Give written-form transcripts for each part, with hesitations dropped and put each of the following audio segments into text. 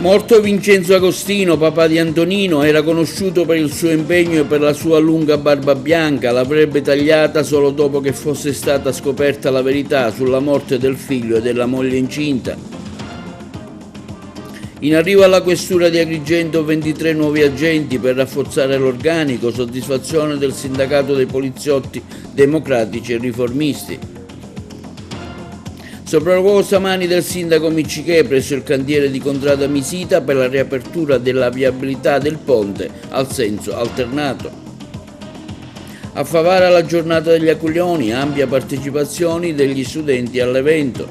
Morto Vincenzo Agostino, papà di Antonino, era conosciuto per il suo impegno e per la sua lunga barba bianca. L'avrebbe tagliata solo dopo che fosse stata scoperta la verità sulla morte del figlio e della moglie incinta. In arrivo alla questura di Agrigento 23 nuovi agenti per rafforzare l'organico, soddisfazione del sindacato dei poliziotti democratici e riformisti. Sopralluogo stamani del sindaco Miccichè presso il cantiere di Contrada Misita per la riapertura della viabilità del ponte al senso alternato. A Favara la giornata degli aquiloni, ampia partecipazione degli studenti all'evento.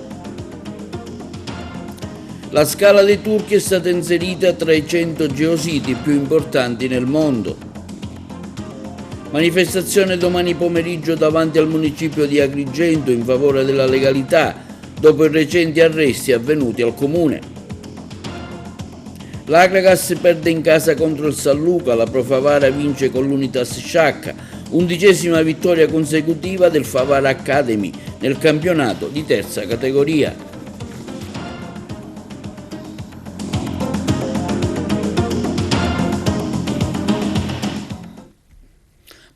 La Scala dei Turchi è stata inserita tra i 100 geositi più importanti nel mondo. Manifestazione domani pomeriggio davanti al municipio di Agrigento in favore della legalità, dopo i recenti arresti avvenuti al comune. L'Agragas perde in casa contro il San Luca, la Pro Favara vince con l'Unitas Sciacca, 11ª vittoria consecutiva del Favara Academy nel campionato di terza categoria.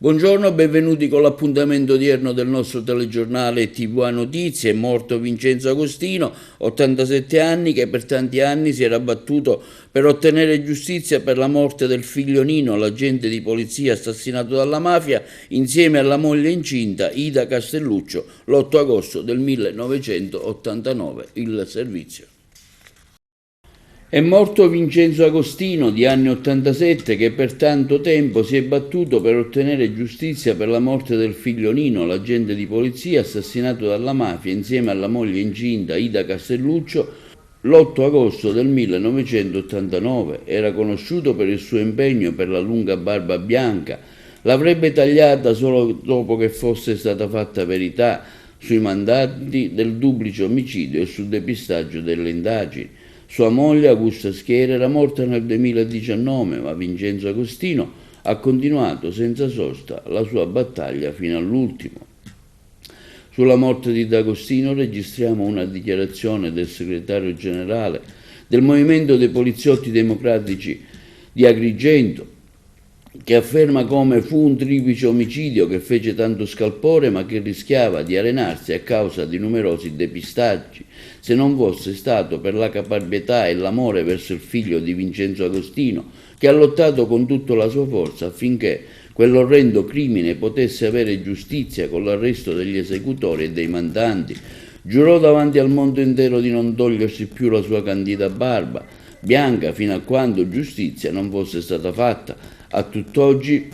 Buongiorno, benvenuti con l'appuntamento odierno del nostro telegiornale TV Notizie. È morto Vincenzo Agostino, 87 anni, che per tanti anni si era battuto per ottenere giustizia per la morte del figlio Nino, l'agente di polizia assassinato dalla mafia, insieme alla moglie incinta Ida Castelluccio, l'8 agosto del 1989. Il servizio. È morto Vincenzo Agostino, di anni 87, che per tanto tempo si è battuto per ottenere giustizia per la morte del figlio Nino, l'agente di polizia assassinato dalla mafia insieme alla moglie incinta Ida Castelluccio l'8 agosto del 1989. Era conosciuto per il suo impegno per la lunga barba bianca. L'avrebbe tagliata solo dopo che fosse stata fatta verità sui mandati del duplice omicidio e sul depistaggio delle indagini. Sua moglie, Augusta Schiera, era morta nel 2019, ma Vincenzo Agostino ha continuato senza sosta la sua battaglia fino all'ultimo. Sulla morte di D'Agostino registriamo una dichiarazione del segretario generale del Movimento dei Poliziotti Democratici di Agrigento, che afferma come fu un triplice omicidio che fece tanto scalpore ma che rischiava di arenarsi a causa di numerosi depistaggi, se non fosse stato per la caparbietà e l'amore verso il figlio di Vincenzo Agostino, che ha lottato con tutta la sua forza affinché quell'orrendo crimine potesse avere giustizia con l'arresto degli esecutori e dei mandanti. Giurò davanti al mondo intero di non togliersi più la sua candida barba bianca fino a quando giustizia non fosse stata fatta. A tutt'oggi,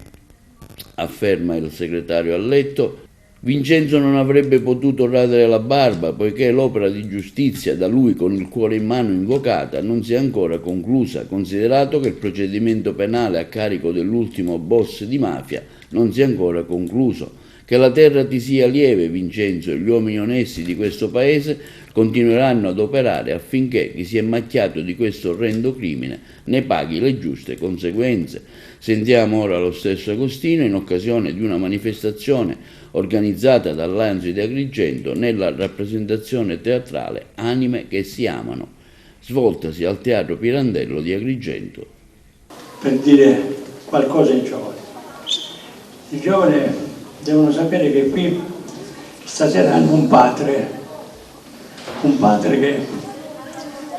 afferma il segretario Alletto, Vincenzo non avrebbe potuto radere la barba poiché l'opera di giustizia da lui con il cuore in mano invocata non si è ancora conclusa, considerato che il procedimento penale a carico dell'ultimo boss di mafia non si è ancora concluso. Che la terra ti sia lieve, Vincenzo, e gli uomini onesti di questo paese continueranno ad operare affinché chi si è macchiato di questo orrendo crimine ne paghi le giuste conseguenze. Sentiamo ora lo stesso Agostino in occasione di una manifestazione organizzata dall'Anzi di Agrigento nella rappresentazione teatrale Anime che si amano, svoltasi al Teatro Pirandello di Agrigento. Per dire qualcosa ai giovani. I giovani devono sapere che qui stasera hanno un padre che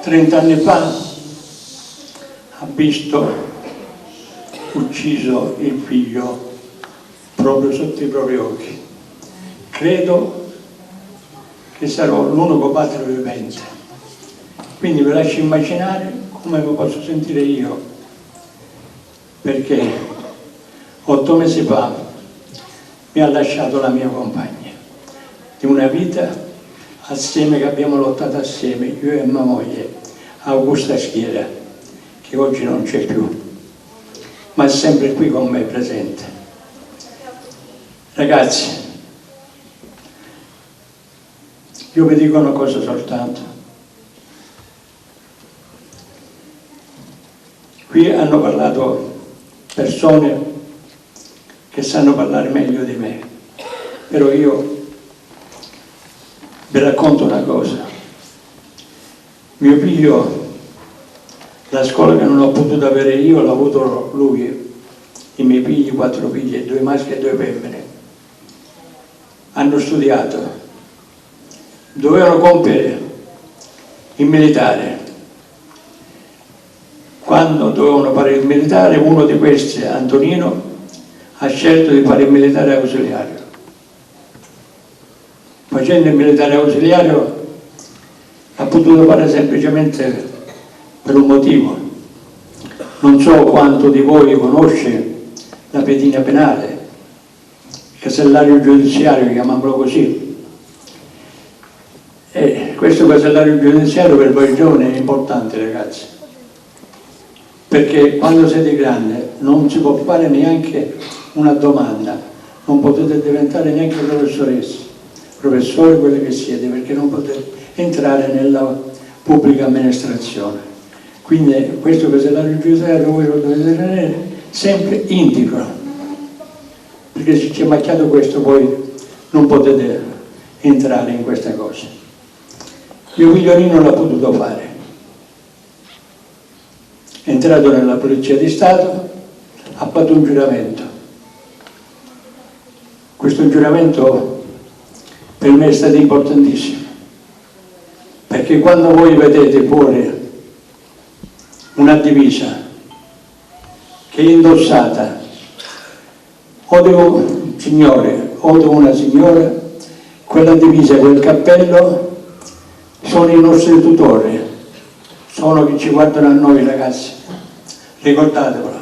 30 anni fa ha visto ucciso il figlio proprio sotto i propri occhi. Credo che sarò l'unico padre vivente, quindi vi lascio immaginare come mi posso sentire io, perché 8 mesi fa mi ha lasciato la mia compagna di una vita assieme, che abbiamo lottato assieme, io e mia moglie, Augusta Schiera, che oggi non c'è più, ma è sempre qui con me presente. Ragazzi, io vi dico una cosa soltanto. Qui hanno parlato persone che sanno parlare meglio di me, però io vi racconto una cosa. Mio figlio La scuola che non ho potuto avere io l'ha avuto lui, i miei figli, 4 figli, 2 maschi e 2 femmine. Hanno studiato, dovevano compiere il militare. Quando dovevano fare il militare, uno di questi, Antonino, ha scelto di fare il militare ausiliario. Facendo il militare ausiliario ha potuto fare semplicemente per un motivo. Non so quanto di voi conosce la pedina penale, il casellario giudiziario, chiamiamolo così. E questo casellario giudiziario per voi giovani è importante, ragazzi, perché quando siete grandi non si può fare neanche una domanda, non potete diventare neanche professoresse, professori quelli che siete, perché non potete entrare nella pubblica amministrazione. Quindi questo casellario giudiziario voi lo dovete tenere sempre integro, perché se c'è macchiato questo poi non potete entrare in queste cose. Mio figlio Nino l'ha potuto fare, è entrato nella Polizia di Stato, ha fatto un giuramento. Questo giuramento per me è stato importantissimo, perché quando voi vedete fuori una divisa che è indossata o di un signore o di una signora, quella divisa, quel cappello sono i nostri tutori, sono che ci guardano a noi ragazzi, ricordatevelo,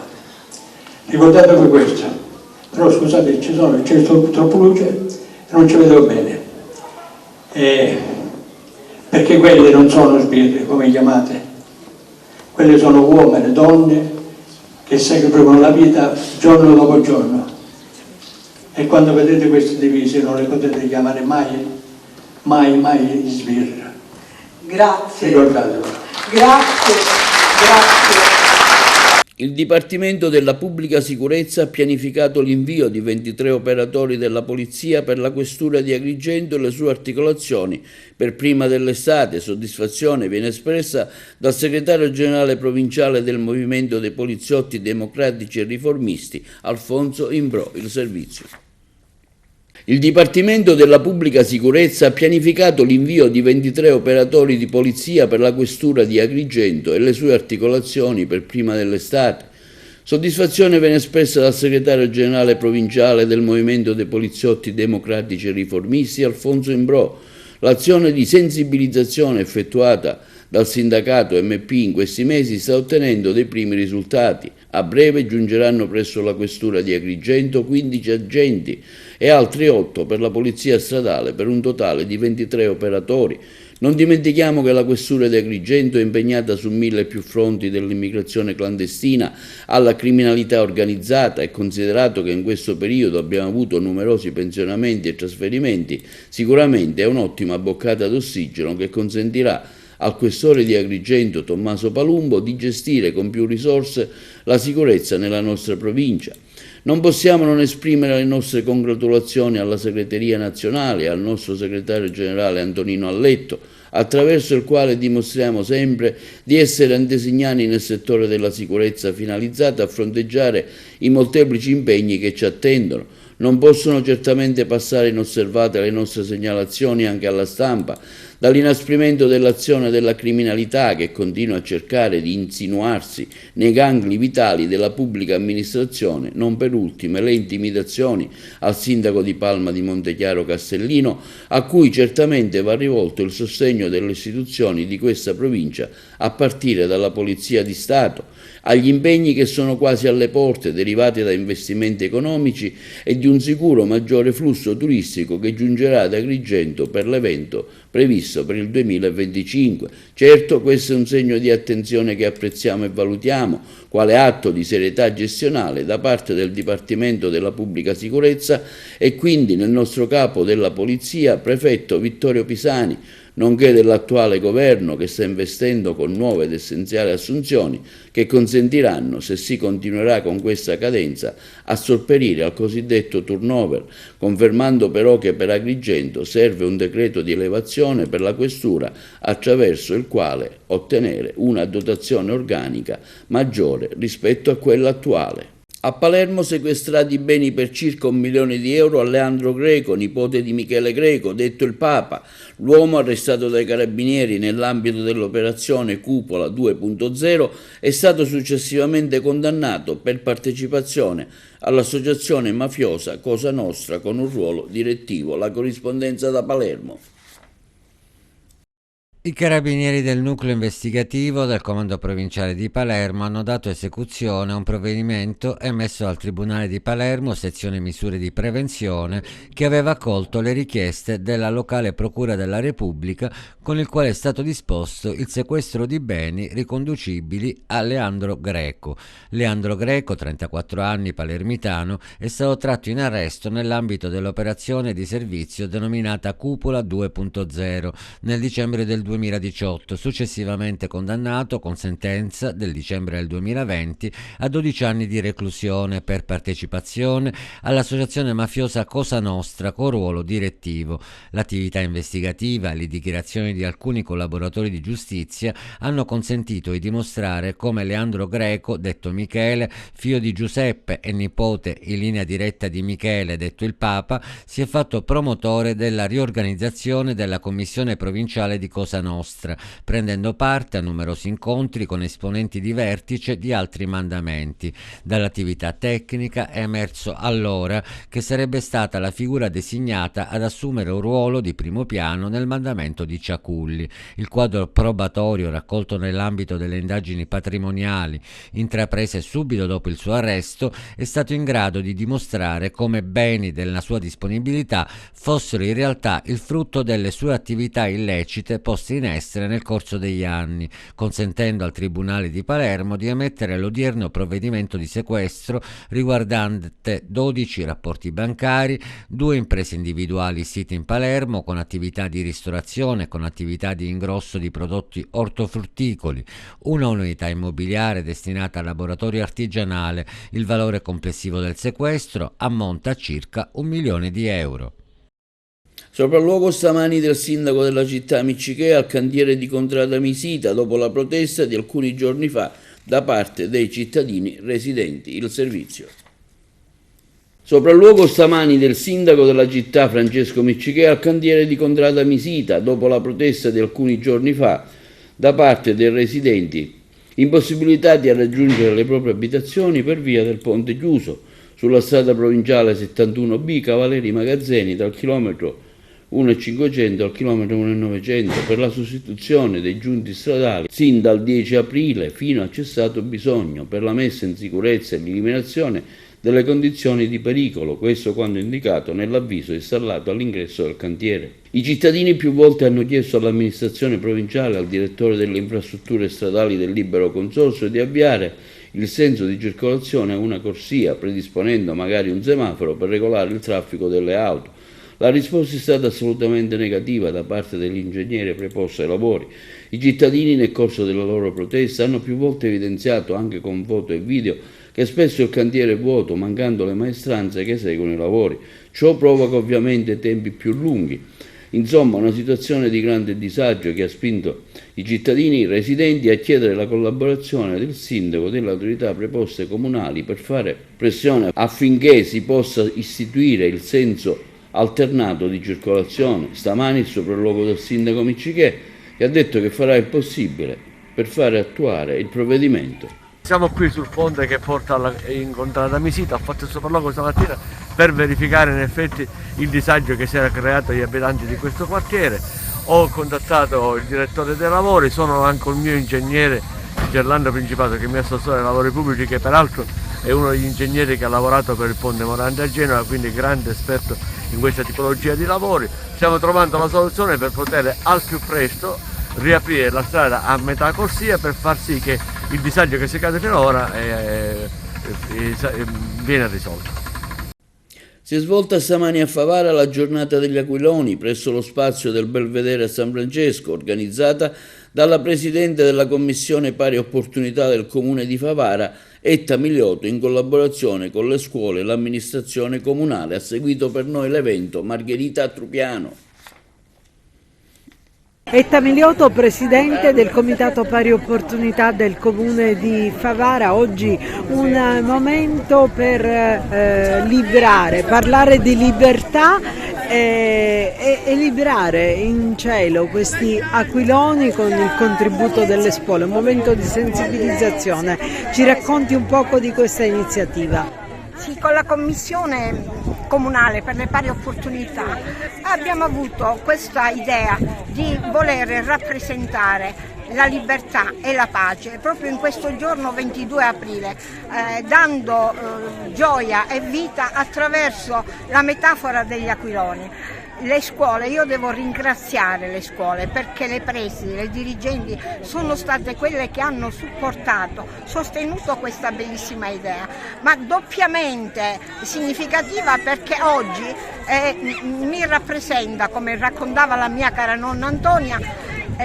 ricordatevi questo. Però scusate, c'è troppo luce e non ci vedo bene, perché quelle non sono sbirri come chiamate, quelle sono uomini, donne che sacrificano la vita giorno dopo giorno, e quando vedete queste divise non le potete chiamare mai sbirri. Grazie. Ricordatelo. Grazie. Il Dipartimento della Pubblica Sicurezza ha pianificato l'invio di 23 operatori della Polizia per la Questura di Agrigento e le sue articolazioni per prima dell'estate. Soddisfazione viene espressa dal segretario generale provinciale del Movimento dei Poliziotti Democratici e Riformisti, Alfonso Imbrò. Il servizio. Il Dipartimento della Pubblica Sicurezza ha pianificato l'invio di 23 operatori di polizia per la Questura di Agrigento e le sue articolazioni per prima dell'estate. Soddisfazione viene espressa dal segretario generale provinciale del Movimento dei Poliziotti Democratici e Riformisti, Alfonso Imbrò. L'azione di sensibilizzazione effettuata dal sindacato MP in questi mesi sta ottenendo dei primi risultati. A breve giungeranno presso la Questura di Agrigento 15 agenti e altri 8 per la Polizia Stradale, per un totale di 23 operatori. Non dimentichiamo che la Questura di Agrigento è impegnata su 1000 più fronti, dall'immigrazione clandestina alla criminalità organizzata, e considerato che in questo periodo abbiamo avuto numerosi pensionamenti e trasferimenti, sicuramente è un'ottima boccata d'ossigeno che consentirà al questore di Agrigento, Tommaso Palumbo, di gestire con più risorse la sicurezza nella nostra provincia. Non possiamo non esprimere le nostre congratulazioni alla Segreteria Nazionale e al nostro segretario generale Antonino Alletto, attraverso il quale dimostriamo sempre di essere antesignani nel settore della sicurezza, finalizzata a fronteggiare i molteplici impegni che ci attendono. Non possono certamente passare inosservate le nostre segnalazioni anche alla stampa, dall'inasprimento dell'azione della criminalità che continua a cercare di insinuarsi nei gangli vitali della pubblica amministrazione, non per ultime le intimidazioni al sindaco di Palma di Montechiaro Castellino, a cui certamente va rivolto il sostegno delle istituzioni di questa provincia, a partire dalla Polizia di Stato, agli impegni che sono quasi alle porte, derivati da investimenti economici e di un sicuro maggiore flusso turistico che giungerà ad Agrigento per l'evento previsto per il 2025. Certo, questo è un segno di attenzione che apprezziamo e valutiamo, quale atto di serietà gestionale da parte del Dipartimento della Pubblica Sicurezza, e quindi nel nostro capo della Polizia, prefetto Vittorio Pisani. nonché dell'attuale governo che sta investendo con nuove ed essenziali assunzioni che consentiranno, se si continuerà con questa cadenza, a sopperire al cosiddetto turnover, confermando però che per Agrigento serve un decreto di elevazione per la questura attraverso il quale ottenere una dotazione organica maggiore rispetto a quella attuale. A Palermo sequestrati beni per circa 1 milione di euro a Leandro Greco, nipote di Michele Greco, detto il Papa. L'uomo arrestato dai carabinieri nell'ambito dell'operazione Cupola 2.0 è stato successivamente condannato per partecipazione all'associazione mafiosa Cosa Nostra con un ruolo direttivo. La corrispondenza da Palermo. I carabinieri del nucleo investigativo del Comando Provinciale di Palermo hanno dato esecuzione a un provvedimento emesso dal Tribunale di Palermo, sezione misure di prevenzione, che aveva accolto le richieste della locale Procura della Repubblica, con il quale è stato disposto il sequestro di beni riconducibili a Leandro Greco. Leandro Greco, 34 anni, palermitano, è stato tratto in arresto nell'ambito dell'operazione di servizio denominata Cupola 2.0 nel dicembre del 2018, successivamente condannato con sentenza del dicembre del 2020 a 12 anni di reclusione per partecipazione all'associazione mafiosa Cosa Nostra con ruolo direttivo. L'attività investigativa e le dichiarazioni di alcuni collaboratori di giustizia hanno consentito di dimostrare come Leandro Greco, detto Michele, figlio di Giuseppe e nipote in linea diretta di Michele, detto il Papa, si è fatto promotore della riorganizzazione della commissione provinciale di Cosa Nostra, prendendo parte a numerosi incontri con esponenti di vertice di altri mandamenti. Dall'attività tecnica è emerso allora che sarebbe stata la figura designata ad assumere un ruolo di primo piano nel mandamento di Ciaculli. Il quadro probatorio raccolto nell'ambito delle indagini patrimoniali, intraprese subito dopo il suo arresto, è stato in grado di dimostrare come beni della sua disponibilità fossero in realtà il frutto delle sue attività illecite poste in essere nel corso degli anni, consentendo al Tribunale di Palermo di emettere l'odierno provvedimento di sequestro riguardante 12 rapporti bancari, 2 imprese individuali site in Palermo con attività di ristorazione, con attività di ingrosso di prodotti ortofrutticoli, una unità immobiliare destinata al laboratorio artigianale. Il valore complessivo del sequestro ammonta a circa 1 milione di euro. Sopralluogo stamani del sindaco della città Miccichè al cantiere di Contrada Misita dopo la protesta di alcuni giorni fa da parte dei cittadini residenti il servizio. Sopralluogo stamani del sindaco della città Francesco Miccichè al cantiere di Contrada Misita dopo la protesta di alcuni giorni fa da parte dei residenti impossibilitati a raggiungere le proprie abitazioni per via del ponte chiuso sulla strada provinciale 71B Cavaleri Magazzeni dal chilometro 1,500 al chilometro 1,900 per la sostituzione dei giunti stradali sin dal 10 aprile fino a cessato bisogno per la messa in sicurezza e l'eliminazione delle condizioni di pericolo, questo quando indicato nell'avviso installato all'ingresso del cantiere. I cittadini più volte hanno chiesto all'amministrazione provinciale e al direttore delle infrastrutture stradali del libero consorzio di avviare il senso di circolazione a una corsia, predisponendo magari un semaforo per regolare il traffico delle auto. La risposta è stata assolutamente negativa da parte dell'ingegnere preposto ai lavori. I cittadini nel corso della loro protesta hanno più volte evidenziato, anche con foto e video, che spesso il cantiere è vuoto, mancando le maestranze che eseguono i lavori. Ciò provoca ovviamente tempi più lunghi. Insomma, una situazione di grande disagio che ha spinto i cittadini residenti a chiedere la collaborazione del sindaco e delle autorità preposte comunali per fare pressione affinché si possa istituire il senso alternato di circolazione. Stamani il sopralluogo del sindaco Miccichè che ha detto che farà il possibile per fare attuare il provvedimento. Siamo qui sul ponte che porta in Contrada Misita, ho fatto il sopralluogo stamattina per verificare in effetti il disagio che si era creato agli abitanti di questo quartiere. Ho contattato il direttore dei lavori, sono anche il mio ingegnere Gerlando Principato che mi assessore ai lavori pubblici, che peraltro è uno degli ingegneri che ha lavorato per il ponte Morandi a Genova, quindi grande esperto in questa tipologia di lavori. Stiamo trovando la soluzione per poter al più presto riaprire la strada a metà corsia per far sì che il disagio che si è creato finora viene risolto. Si è svolta stamani a Favara la giornata degli aquiloni presso lo spazio del Belvedere a San Francesco, organizzata dalla Presidente della Commissione Pari Opportunità del Comune di Favara, Etta Miliotto, in collaborazione con le scuole e l'amministrazione comunale. Ha seguito per noi l'evento Margherita Trupiano. Etta Miliotto, Presidente del Comitato Pari Opportunità del Comune di Favara. Oggi un momento per liberare, parlare di libertà e liberare in cielo questi aquiloni con il contributo delle scuole, un momento di sensibilizzazione. Ci racconti un poco di questa iniziativa? Sì, con la Commissione Comunale per le Pari Opportunità abbiamo avuto questa idea di voler rappresentare la libertà e la pace proprio in questo giorno 22 aprile, dando gioia e vita attraverso la metafora degli aquiloni. Le scuole, io devo ringraziare le scuole perché le presidi, le dirigenti sono state quelle che hanno supportato, sostenuto questa bellissima idea, ma doppiamente significativa perché oggi mi rappresenta, come raccontava la mia cara nonna Antonia,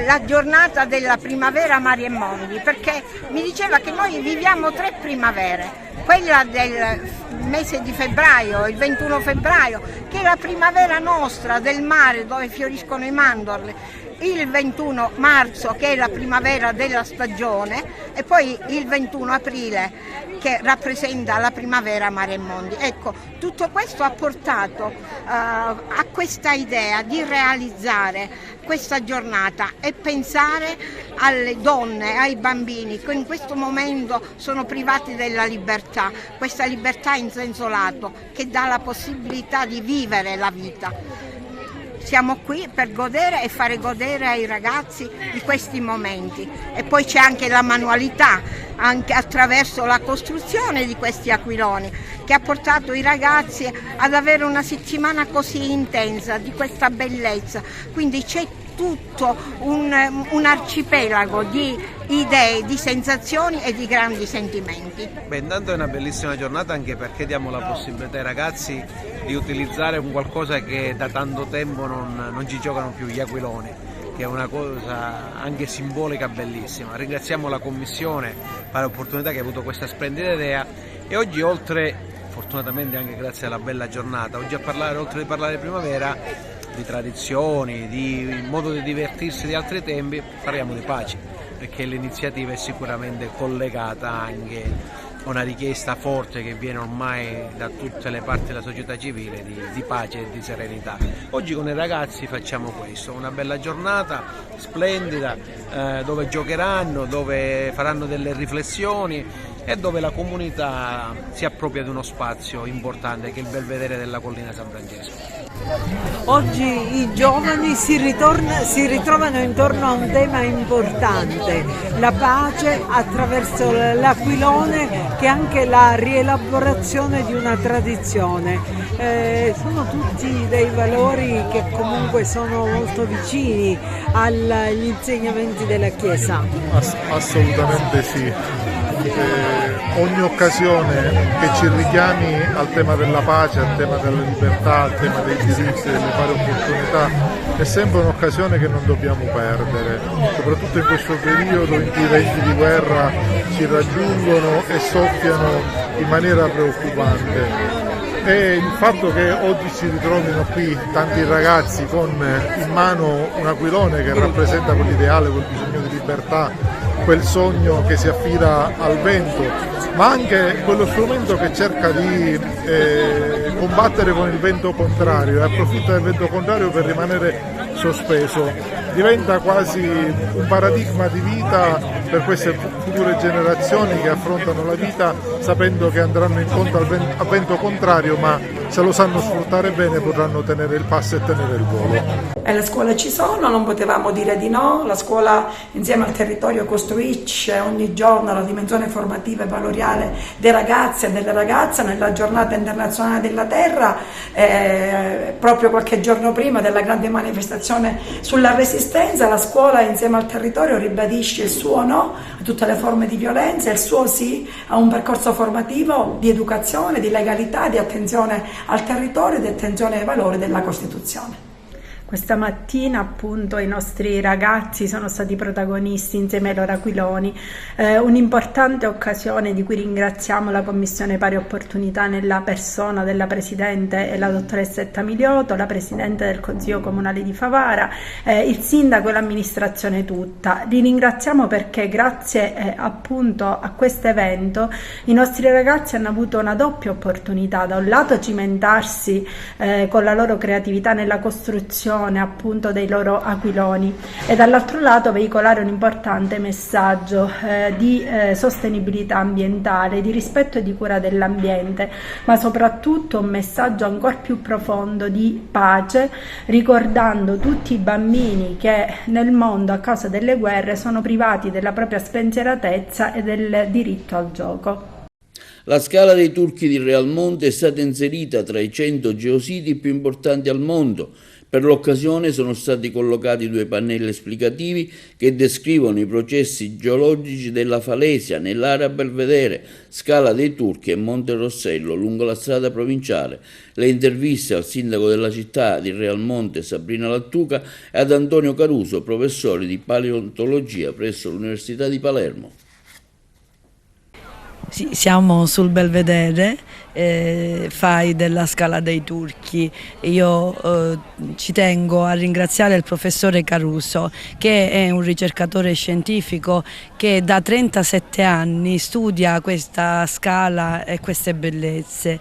la giornata della primavera Mari e Mondi, perché mi diceva che noi viviamo 3 primavere. Quella del mese di febbraio, il 21 febbraio, che è la primavera nostra del mare dove fioriscono i mandorli, il 21 marzo che è la primavera della stagione e poi il 21 aprile che rappresenta la primavera Mare e Mondi. Ecco, tutto questo ha portato a questa idea di realizzare questa giornata e pensare alle donne, ai bambini che in questo momento sono privati della libertà, questa libertà in senso lato che dà la possibilità di vivere la vita. Siamo qui per godere e fare godere ai ragazzi di questi momenti e poi c'è anche la manualità, anche attraverso la costruzione di questi aquiloni che ha portato i ragazzi ad avere una settimana così intensa di questa bellezza, quindi c'è tutto un arcipelago di idee, di sensazioni e di grandi sentimenti. Beh, intanto è una bellissima giornata anche perché diamo la possibilità ai ragazzi di utilizzare un qualcosa che da tanto tempo non ci giocano più, gli aquiloni, che è una cosa anche simbolica bellissima. Ringraziamo la Commissione per l'opportunità che ha avuto questa splendida idea e oggi fortunatamente anche grazie alla bella giornata, oggi oltre di parlare di primavera, di tradizioni, di modo di divertirsi di altri tempi, parliamo di pace, perché l'iniziativa è sicuramente collegata anche a una richiesta forte che viene ormai da tutte le parti della società civile di pace e di serenità. Oggi con i ragazzi facciamo questo, una bella giornata splendida dove giocheranno, dove faranno delle riflessioni e dove la comunità si appropria di uno spazio importante che è il Belvedere della Collina San Francesco. Oggi i giovani si ritrovano intorno a un tema importante, la pace attraverso l'aquilone che è anche la rielaborazione di una tradizione. Sono tutti dei valori che comunque sono molto vicini agli insegnamenti della Chiesa. Assolutamente sì. Ogni occasione che ci richiami al tema della pace, al tema della libertà, al tema dei diritti, delle pari opportunità è sempre un'occasione che non dobbiamo perdere, soprattutto in questo periodo in cui i venti di guerra ci raggiungono e soffiano in maniera preoccupante. E il fatto che oggi si ritrovino qui tanti ragazzi con in mano un aquilone che rappresenta quell'ideale, quel bisogno di libertà, quel sogno che si affida al vento, ma anche quello strumento che cerca di combattere con il vento contrario e approfitta del vento contrario per rimanere sospeso, diventa quasi un paradigma di vita per queste future generazioni che affrontano la vita sapendo che andranno incontro al vento contrario, ma se lo sanno sfruttare bene potranno tenere il passo e tenere il volo. Le scuole ci sono, non potevamo dire di no, la scuola insieme al territorio costruisce ogni giorno la dimensione formativa e valoriale dei ragazzi e delle ragazze. Nella giornata internazionale della terra, proprio qualche giorno prima della grande manifestazione sulla resistenza, la scuola insieme al territorio ribadisce il suo no a tutte le forme di violenza e il suo sì a un percorso formativo di educazione, di legalità, di attenzione al territorio ed attenzione ai valori della Costituzione. Questa mattina appunto i nostri ragazzi sono stati protagonisti insieme ai loro aquiloni, un'importante occasione di cui ringraziamo la Commissione Pari Opportunità nella persona della Presidente e la dottoressa Etta Milioto, la Presidente del Consiglio Comunale di Favara, il Sindaco e l'amministrazione tutta. Li ringraziamo perché grazie appunto a questo evento i nostri ragazzi hanno avuto una doppia opportunità: da un lato cimentarsi con la loro creatività nella costruzione appunto dei loro aquiloni e dall'altro lato veicolare un importante messaggio di sostenibilità ambientale, di rispetto e di cura dell'ambiente, ma soprattutto un messaggio ancora più profondo di pace, ricordando tutti i bambini che nel mondo a causa delle guerre sono privati della propria spensieratezza e del diritto al gioco. La Scala dei Turchi di Realmonte è stata inserita tra i 100 geositi più importanti al mondo. Per l'occasione sono stati collocati 2 pannelli esplicativi che descrivono i processi geologici della falesia nell'area Belvedere, Scala dei Turchi e Monte Rossello lungo la strada provinciale. Le interviste al sindaco della città di Realmonte, Sabrina Lattuca, e ad Antonio Caruso, professore di paleontologia presso l'Università di Palermo. Sì, siamo sul Belvedere, FAI della Scala dei Turchi. Io ci tengo a ringraziare il professore Caruso, che è un ricercatore scientifico che da 37 anni studia questa scala e queste bellezze.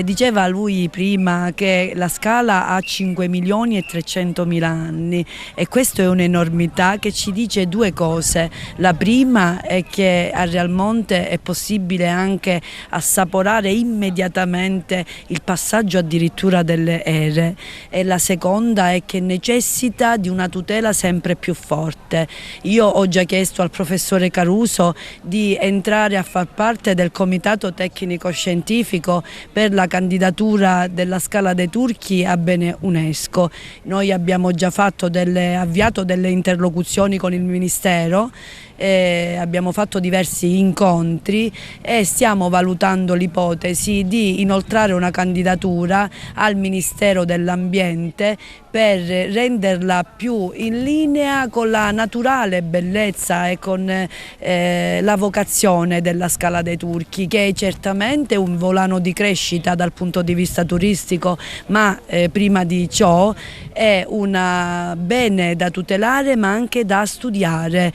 Diceva lui prima che la scala ha 5.300.000 anni e questo è un'enormità che ci dice 2 cose. La prima è che a Realmonte è possibile anche assaporare immediatamente il passaggio addirittura delle ere, e la seconda è che necessita di una tutela sempre più forte. Io ho già chiesto al professore Caruso di entrare a far parte del comitato tecnico scientifico per la candidatura della Scala dei Turchi a bene UNESCO. Noi abbiamo già avviato delle interlocuzioni con il Ministero, abbiamo fatto diversi incontri e stiamo valutando l'ipotesi di inoltrare una candidatura al Ministero dell'Ambiente per renderla più in linea con la naturale bellezza e con la vocazione della Scala dei Turchi, che è certamente un volano di crescita dal punto di vista turistico, ma prima di ciò è un bene da tutelare ma anche da studiare.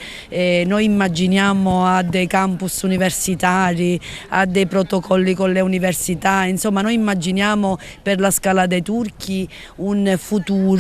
Noi immaginiamo a dei campus universitari, a dei protocolli con le università, insomma noi immaginiamo per la Scala dei Turchi un futuro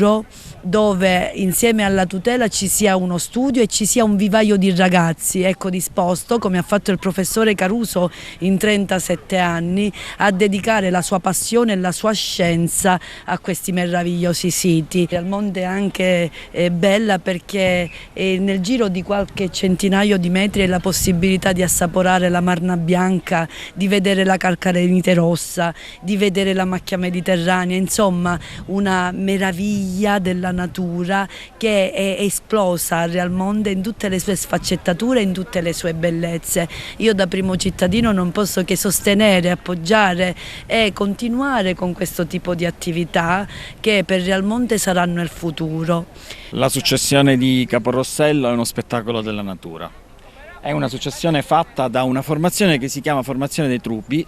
dove insieme alla tutela ci sia uno studio e ci sia un vivaio di ragazzi, ecco, disposto, come ha fatto il professore Caruso in 37 anni, a dedicare la sua passione e la sua scienza a questi meravigliosi siti. Realmonte è anche bella perché nel giro di qualche centinaio di metri hai la possibilità di assaporare la Marna Bianca, di vedere la Calcarenite rossa, di vedere la macchia mediterranea, insomma una meraviglia della natura che è esplosa a Realmonte in tutte le sue sfaccettature, in tutte le sue bellezze. Io da primo cittadino non posso che sostenere, appoggiare e continuare con questo tipo di attività che per Realmonte saranno il futuro. La successione di Caporossello è uno spettacolo della natura. È una successione fatta da una formazione che si chiama Formazione dei Trubi,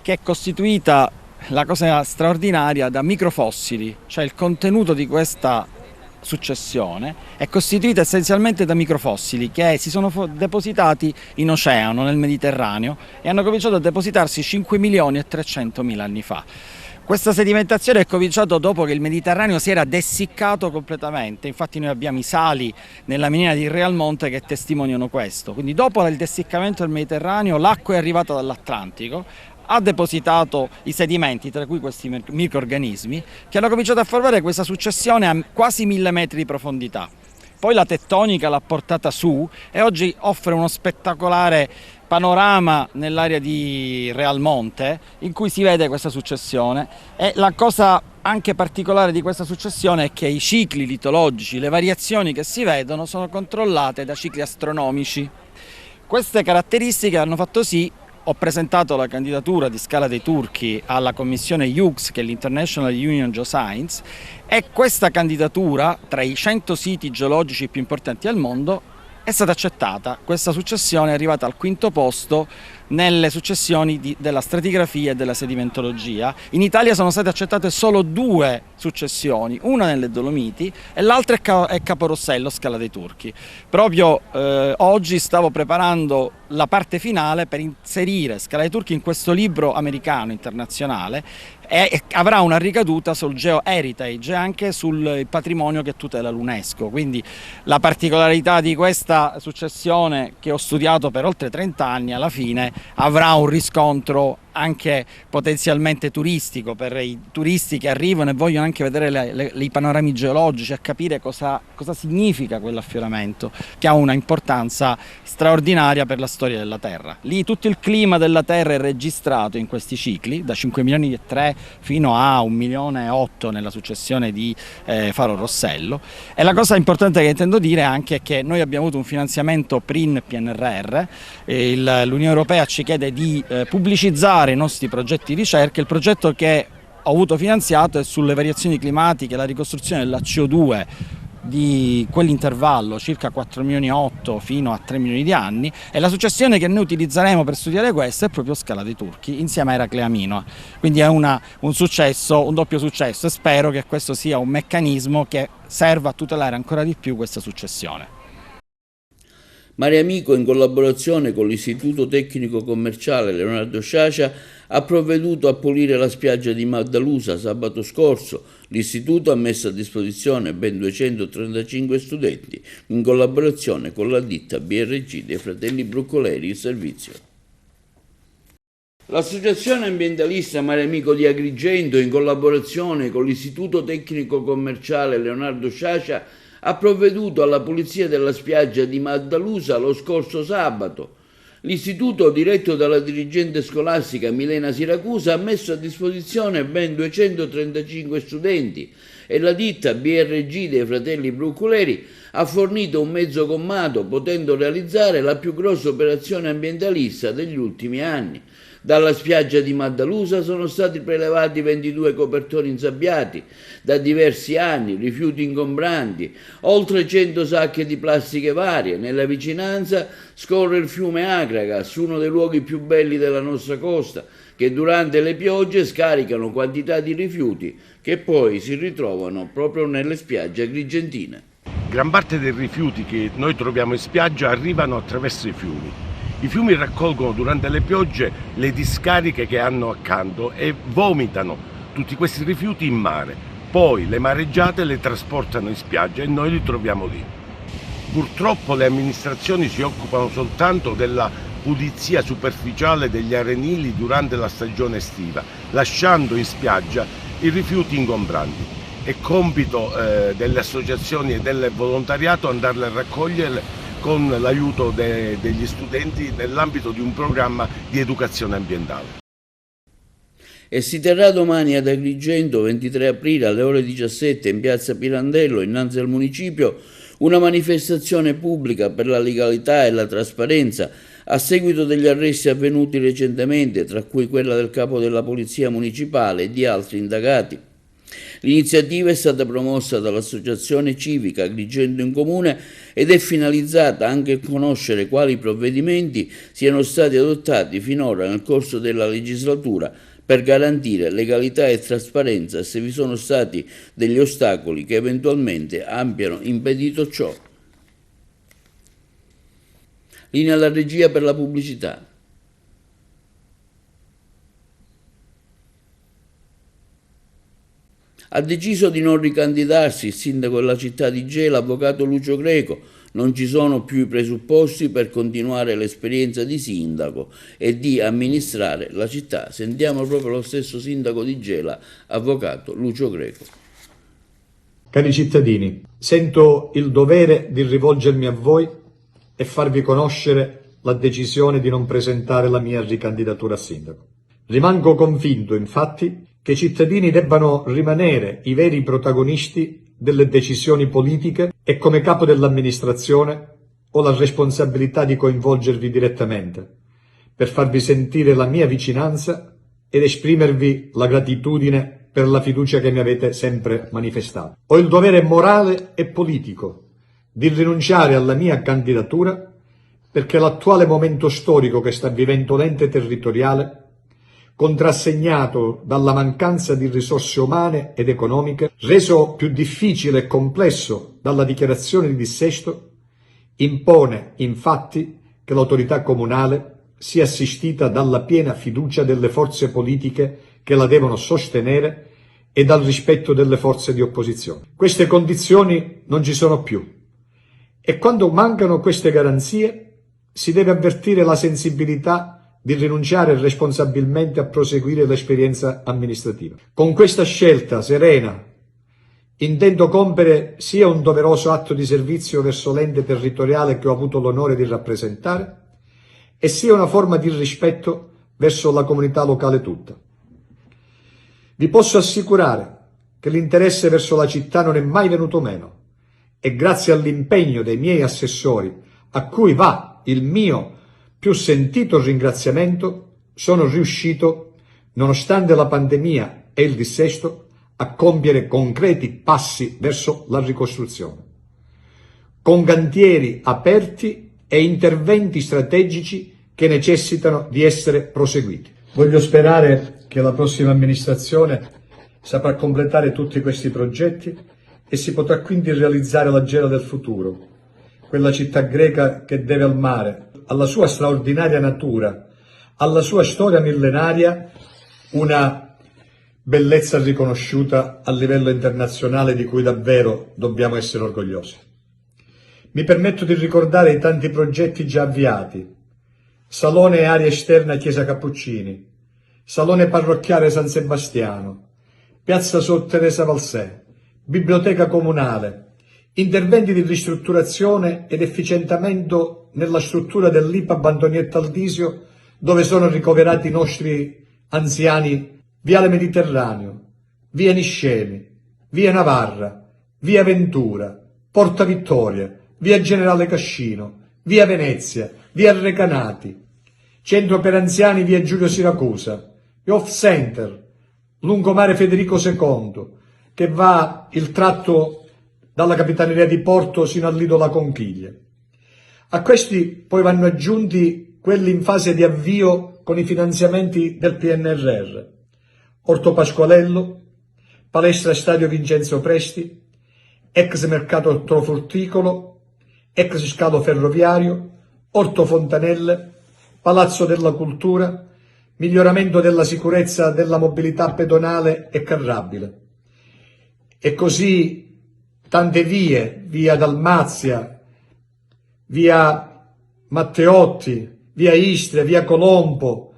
che è costituita, la cosa straordinaria, da microfossili, cioè il contenuto di questa successione è costituita essenzialmente da microfossili che si sono depositati in oceano, nel Mediterraneo, e hanno cominciato a depositarsi 5.300.000 anni fa. Questa sedimentazione è cominciata dopo che il Mediterraneo si era dessiccato completamente, infatti noi abbiamo i sali nella miniera di Realmonte che testimoniano questo. Quindi dopo il dessiccamento del Mediterraneo l'acqua è arrivata dall'Atlantico, ha depositato i sedimenti, tra cui questi microrganismi, che hanno cominciato a formare questa successione a quasi 1000 metri di profondità. Poi la tettonica l'ha portata su e oggi offre uno spettacolare panorama nell'area di Realmonte in cui si vede questa successione, e la cosa anche particolare di questa successione è che i cicli litologici, le variazioni che si vedono sono controllate da cicli astronomici. Queste caratteristiche hanno fatto sì, ho presentato la candidatura di Scala dei Turchi alla commissione IUCS, che è l'International Union Geoscience, e questa candidatura, tra i 100 siti geologici più importanti al mondo, è stata accettata. Questa successione è arrivata al 5° posto nelle successioni della stratigrafia e della sedimentologia. In Italia sono state accettate solo 2 successioni, una nelle Dolomiti e l'altra è Caporossello, Scala dei Turchi. Proprio oggi stavo preparando la parte finale per inserire Scala dei Turchi in questo libro americano internazionale, e avrà una ricaduta sul GeoHeritage e anche sul patrimonio che tutela l'UNESCO. Quindi la particolarità di questa successione, che ho studiato per oltre 30 anni, alla fine avrà un riscontro anche potenzialmente turistico per i turisti che arrivano e vogliono anche vedere i panorami geologici, a capire cosa significa quell'affioramento, che ha una importanza straordinaria per la storia della Terra. Lì tutto il clima della Terra è registrato in questi cicli, da 5 milioni e 3 fino a 1 milione e 8 nella successione di Faro Rossello. E la cosa importante che intendo dire anche è che noi abbiamo avuto un finanziamento PRIN-PNRR, l'Unione Europea ci chiede di pubblicizzare i nostri progetti di ricerca. Il progetto che ho avuto finanziato è sulle variazioni climatiche e la ricostruzione della CO2 di quell'intervallo, circa 4 milioni e 8 fino a 3 milioni di anni, e la successione che noi utilizzeremo per studiare questo è proprio Scala dei Turchi insieme a Eracle Amino. Quindi è un successo, un doppio successo, e spero che questo sia un meccanismo che serva a tutelare ancora di più questa successione. Mare Amico, in collaborazione con l'Istituto Tecnico Commerciale Leonardo Sciascia, ha provveduto a pulire la spiaggia di Maddaluse sabato scorso. L'Istituto ha messo a disposizione ben 235 studenti, in collaborazione con la ditta BRG dei fratelli Bruccoleri il servizio. L'Associazione Ambientalista Mare Amico di Agrigento, in collaborazione con l'Istituto Tecnico Commerciale Leonardo Sciascia, ha provveduto alla pulizia della spiaggia di Maddaluse lo scorso sabato. L'istituto, diretto dalla dirigente scolastica Milena Siracusa, ha messo a disposizione ben 235 studenti e la ditta BRG dei fratelli Bruccoleri ha fornito un mezzo commato, potendo realizzare la più grossa operazione ambientalista degli ultimi anni. Dalla spiaggia di Maddaluse sono stati prelevati 22 copertori insabbiati da diversi anni, rifiuti ingombranti, oltre 100 sacche di plastiche varie. Nella vicinanza scorre il fiume Agragas, uno dei luoghi più belli della nostra costa, che durante le piogge scaricano quantità di rifiuti che poi si ritrovano proprio nelle spiagge agrigentine. Gran parte dei rifiuti che noi troviamo in spiaggia arrivano attraverso i fiumi. I fiumi raccolgono durante le piogge le discariche che hanno accanto e vomitano tutti questi rifiuti in mare. Poi le mareggiate le trasportano in spiaggia e noi li troviamo lì. Purtroppo le amministrazioni si occupano soltanto della pulizia superficiale degli arenili durante la stagione estiva, lasciando in spiaggia i rifiuti ingombranti. È compito delle associazioni e del volontariato andarle a raccogliere con l'aiuto degli studenti nell'ambito di un programma di educazione ambientale. E si terrà domani ad Agrigento, 23 aprile, alle ore 17, in piazza Pirandello, innanzi al municipio, una manifestazione pubblica per la legalità e la trasparenza a seguito degli arresti avvenuti recentemente, tra cui quella del capo della Polizia Municipale e di altri indagati. L'iniziativa è stata promossa dall'Associazione Civica Agrigento in Comune ed è finalizzata anche a conoscere quali provvedimenti siano stati adottati finora nel corso della legislatura per garantire legalità e trasparenza e se vi sono stati degli ostacoli che eventualmente abbiano impedito ciò. Linea alla regia per la pubblicità. Ha deciso di non ricandidarsi il sindaco della città di Gela, avvocato Lucio Greco. Non ci sono più i presupposti per continuare l'esperienza di sindaco e di amministrare la città. Sentiamo proprio lo stesso sindaco di Gela, avvocato Lucio Greco. Cari cittadini, sento il dovere di rivolgermi a voi e farvi conoscere la decisione di non presentare la mia ricandidatura a sindaco. Rimango convinto, infatti, che i cittadini debbano rimanere i veri protagonisti delle decisioni politiche e come capo dell'amministrazione ho la responsabilità di coinvolgervi direttamente per farvi sentire la mia vicinanza ed esprimervi la gratitudine per la fiducia che mi avete sempre manifestato. Ho il dovere morale e politico di rinunciare alla mia candidatura perché l'attuale momento storico che sta vivendo l'ente territoriale, contrassegnato dalla mancanza di risorse umane ed economiche, reso più difficile e complesso dalla dichiarazione di dissesto, impone infatti che l'autorità comunale sia assistita dalla piena fiducia delle forze politiche che la devono sostenere e dal rispetto delle forze di opposizione. Queste condizioni non ci sono più e quando mancano queste garanzie si deve avvertire la sensibilità di rinunciare responsabilmente a proseguire l'esperienza amministrativa. Con questa scelta serena intendo compiere sia un doveroso atto di servizio verso l'ente territoriale che ho avuto l'onore di rappresentare e sia una forma di rispetto verso la comunità locale tutta. Vi posso assicurare che l'interesse verso la città non è mai venuto meno e grazie all'impegno dei miei assessori, a cui va il mio più sentito ringraziamento, sono riuscito, nonostante la pandemia e il dissesto, a compiere concreti passi verso la ricostruzione, con cantieri aperti e interventi strategici che necessitano di essere proseguiti. Voglio sperare che la prossima amministrazione saprà completare tutti questi progetti e si potrà quindi realizzare la Gela del futuro, quella città greca che deve al mare, alla sua straordinaria natura, alla sua storia millenaria, una bellezza riconosciuta a livello internazionale di cui davvero dobbiamo essere orgogliosi. Mi permetto di ricordare i tanti progetti già avviati: Salone e area esterna Chiesa Cappuccini, Salone parrocchiale San Sebastiano, Piazza Sor Teresa Valsè, Biblioteca Comunale, interventi di ristrutturazione ed efficientamento nella struttura dell'IPAB Antonietta Aldisio, dove sono ricoverati i nostri anziani, Viale Mediterraneo, Via Niscemi, Via Navarra, Via Ventura, Porta Vittoria, Via Generale Cascino, Via Venezia, Via Recanati, Centro per anziani Via Giulio Siracusa, Youth Center, Lungomare Federico II, che va il tratto dalla Capitaneria di Porto sino al Lido La Conchiglia. A questi poi vanno aggiunti quelli in fase di avvio con i finanziamenti del PNRR: Orto Pasqualello, Palestra Stadio Vincenzo Presti, ex Mercato Ortofrutticolo, ex Scalo Ferroviario, Orto Fontanelle, Palazzo della Cultura, miglioramento della sicurezza della mobilità pedonale e carrabile. E così tante vie: via Dalmazia, via Matteotti, via Istria, via Colombo,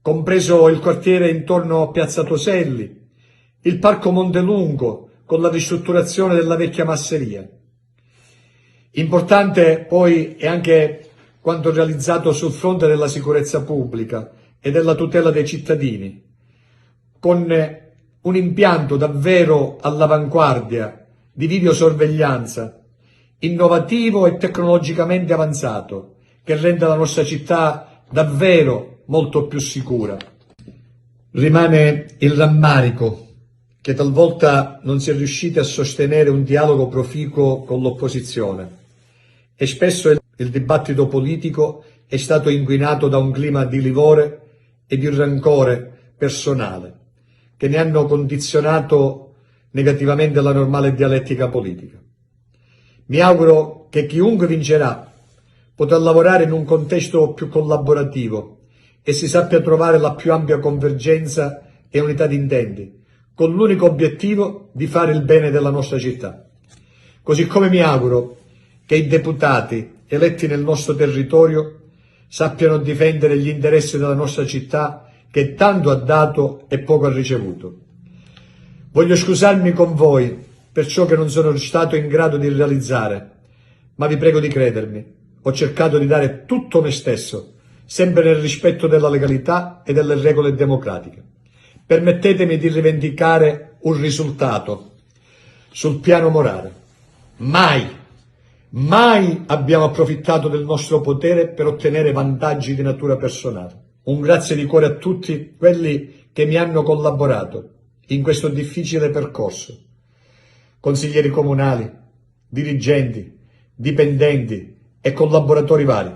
compreso il quartiere intorno a Piazza Toselli, il Parco Montelungo con la ristrutturazione della vecchia masseria. Importante poi è anche quanto realizzato sul fronte della sicurezza pubblica e della tutela dei cittadini, con un impianto davvero all'avanguardia di videosorveglianza, innovativo e tecnologicamente avanzato, che rende la nostra città davvero molto più sicura. Rimane il rammarico che talvolta non si è riusciti a sostenere un dialogo proficuo con l'opposizione e spesso il dibattito politico è stato inquinato da un clima di livore e di rancore personale che ne hanno condizionato negativamente la normale dialettica politica. Mi auguro che chiunque vincerà potrà lavorare in un contesto più collaborativo e si sappia trovare la più ampia convergenza e unità di intenti, con l'unico obiettivo di fare il bene della nostra città. Così come mi auguro che i deputati eletti nel nostro territorio sappiano difendere gli interessi della nostra città, che tanto ha dato e poco ha ricevuto. Voglio scusarmi con voi per ciò che non sono stato in grado di realizzare, ma vi prego di credermi, ho cercato di dare tutto me stesso, sempre nel rispetto della legalità e delle regole democratiche. Permettetemi di rivendicare un risultato sul piano morale. Mai Mai abbiamo approfittato del nostro potere per ottenere vantaggi di natura personale. Un grazie di cuore a tutti quelli che mi hanno collaborato in questo difficile percorso. Consiglieri comunali, dirigenti, dipendenti e collaboratori vari,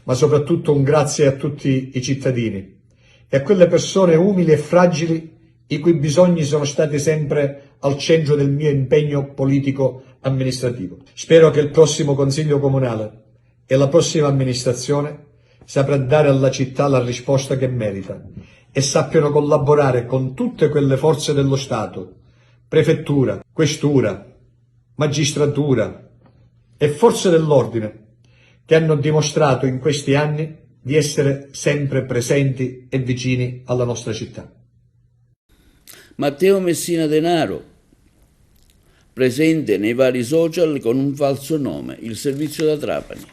ma soprattutto un grazie a tutti i cittadini e a quelle persone umili e fragili i cui bisogni sono stati sempre al centro del mio impegno politico-amministrativo. Spero che il prossimo Consiglio Comunale e la prossima amministrazione saprà dare alla città la risposta che merita e sappiano collaborare con tutte quelle forze dello Stato, prefettura, questura, magistratura e forze dell'ordine, che hanno dimostrato in questi anni di essere sempre presenti e vicini alla nostra città. Matteo Messina Denaro, presente nei vari social con un falso nome, il servizio da Trapani.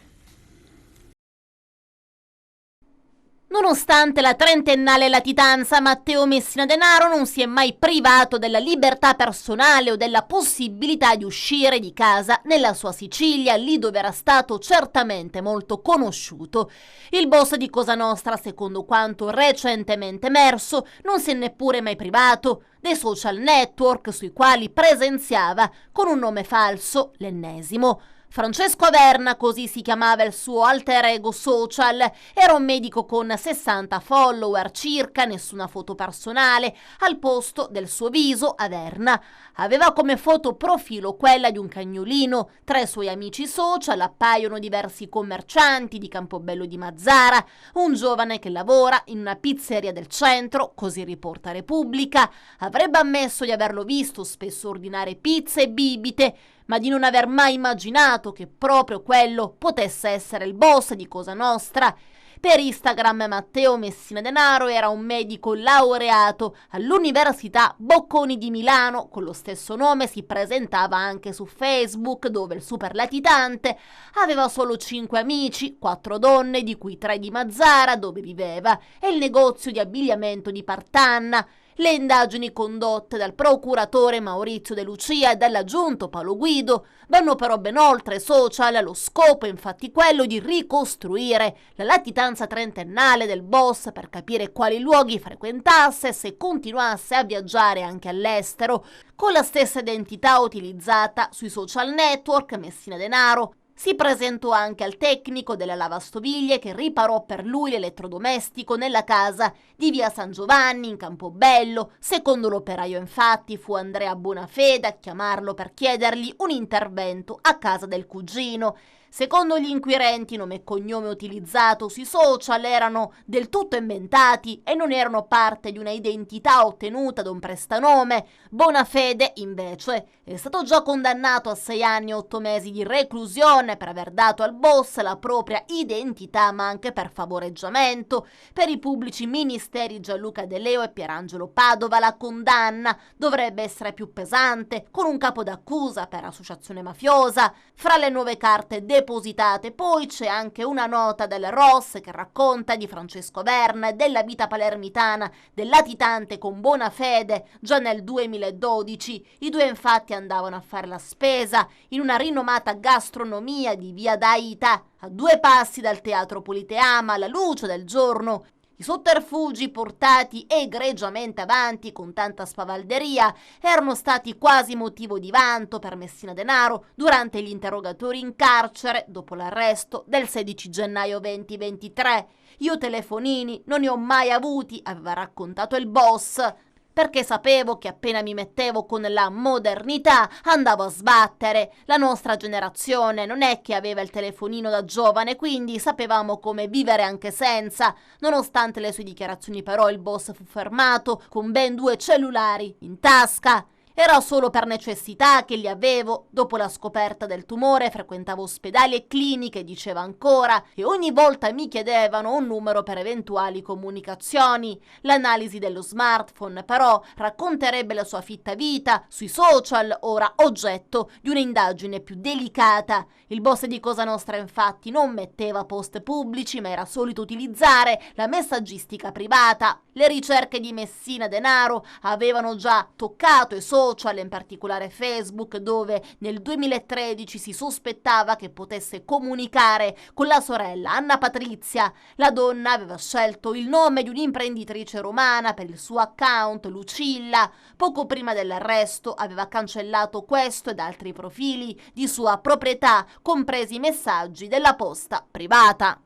Nonostante la trentennale latitanza, Matteo Messina Denaro non si è mai privato della libertà personale o della possibilità di uscire di casa nella sua Sicilia, lì dove era stato certamente molto conosciuto. Il boss di Cosa Nostra, secondo quanto recentemente emerso, non si è neppure mai privato dei social network sui quali presenziava con un nome falso, l'ennesimo. Francesco Averna, così si chiamava il suo alter ego social, era un medico con 60 follower circa, nessuna foto personale, al posto del suo viso Averna. Aveva come foto profilo quella di un cagnolino, tra i suoi amici social appaiono diversi commercianti di Campobello di Mazzara, un giovane che lavora in una pizzeria del centro, così riporta Repubblica, avrebbe ammesso di averlo visto spesso ordinare pizze e bibite, ma di non aver mai immaginato che proprio quello potesse essere il boss di Cosa Nostra. Per Instagram Matteo Messina Denaro era un medico laureato all'Università Bocconi di Milano, con lo stesso nome si presentava anche su Facebook, dove il super latitante aveva solo 5 amici, 4 donne, di cui 3 di Mazzara, dove viveva, e il negozio di abbigliamento di Partanna. Le indagini condotte dal procuratore Maurizio De Lucia e dall'aggiunto Paolo Guido vanno però ben oltre social, lo scopo è infatti quello di ricostruire la latitanza trentennale del boss per capire quali luoghi frequentasse e se continuasse a viaggiare anche all'estero, con la stessa identità utilizzata sui social network. Messina Denaro si presentò anche al tecnico della lavastoviglie che riparò per lui l'elettrodomestico nella casa di via San Giovanni in Campobello. Secondo l'operaio infatti fu Andrea Bonafede a chiamarlo per chiedergli un intervento a casa del cugino. Secondo gli inquirenti, nome e cognome utilizzato sui social erano del tutto inventati e non erano parte di una identità ottenuta da un prestanome. Bonafede, invece, è stato già condannato a 6 anni e 8 mesi di reclusione per aver dato al boss la propria identità, ma anche per favoreggiamento. Per i pubblici ministeri Gianluca De Leo e Pierangelo Padova la condanna dovrebbe essere più pesante, con un capo d'accusa per associazione mafiosa. Fra le nuove carte depositate poi c'è anche una nota del ROS che racconta di Francesco Averna e della vita palermitana del latitante con Bonafede già nel 2012. I due infatti andavano a fare la spesa in una rinomata gastronomia di via d'Aita, a 2 passi dal teatro Politeama, alla luce del giorno. I sotterfugi portati egregiamente avanti con tanta spavalderia erano stati quasi motivo di vanto per Messina Denaro durante gli interrogatori in carcere dopo l'arresto del 16 gennaio 2023. Io telefonini non ne ho mai avuti, aveva raccontato il boss, perché sapevo che appena mi mettevo con la modernità andavo a sbattere. La nostra generazione non è che aveva il telefonino da giovane, quindi sapevamo come vivere anche senza. Nonostante le sue dichiarazioni però il boss fu fermato con ben 2 cellulari in tasca. Era solo per necessità che li avevo. Dopo la scoperta del tumore frequentavo ospedali e cliniche, diceva ancora, e ogni volta mi chiedevano un numero per eventuali comunicazioni. L'analisi dello smartphone però racconterebbe la sua fitta vita sui social, ora oggetto di un'indagine più delicata. Il boss di Cosa Nostra infatti non metteva post pubblici, ma era solito utilizzare la messaggistica privata. Le ricerche di Messina Denaro avevano già toccato e sopra social, in particolare Facebook, dove nel 2013 si sospettava che potesse comunicare con la sorella Anna Patrizia. La donna aveva scelto il nome di un'imprenditrice romana per il suo account, Lucilla. Poco prima dell'arresto aveva cancellato questo ed altri profili di sua proprietà, compresi i messaggi della posta privata.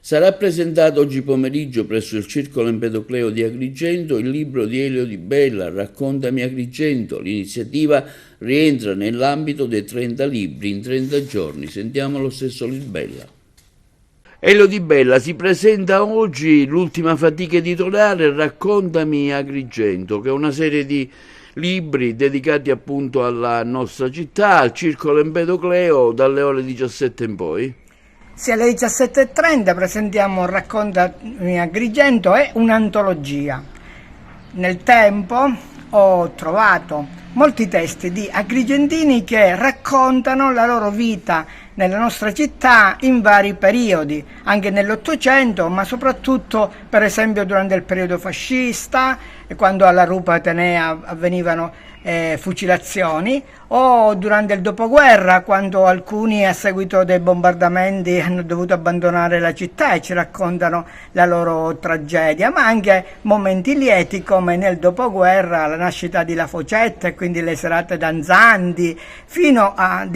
Sarà presentato oggi pomeriggio presso il Circolo Empedocleo di Agrigento il libro di Elio Di Bella, Raccontami Agrigento. L'iniziativa rientra nell'ambito dei 30 libri in 30 giorni. Sentiamo lo stesso Di Bella. Elio Di Bella, si presenta oggi l'ultima fatica editoriale Raccontami Agrigento, che è una serie di libri dedicati appunto alla nostra città, al Circolo Empedocleo, dalle ore 17 in poi. Sì, alle 17:30 presentiamo Raccontami Agrigento, è un'antologia. Nel tempo ho trovato molti testi di agrigentini che raccontano la loro vita nella nostra città in vari periodi, anche nell'Ottocento, ma soprattutto per esempio durante il periodo fascista, quando alla Rupa Atenea avvenivano fucilazioni, o durante il dopoguerra, quando alcuni a seguito dei bombardamenti hanno dovuto abbandonare la città e ci raccontano la loro tragedia, ma anche momenti lieti come nel dopoguerra la nascita di La Focetta e quindi le serate danzanti, fino a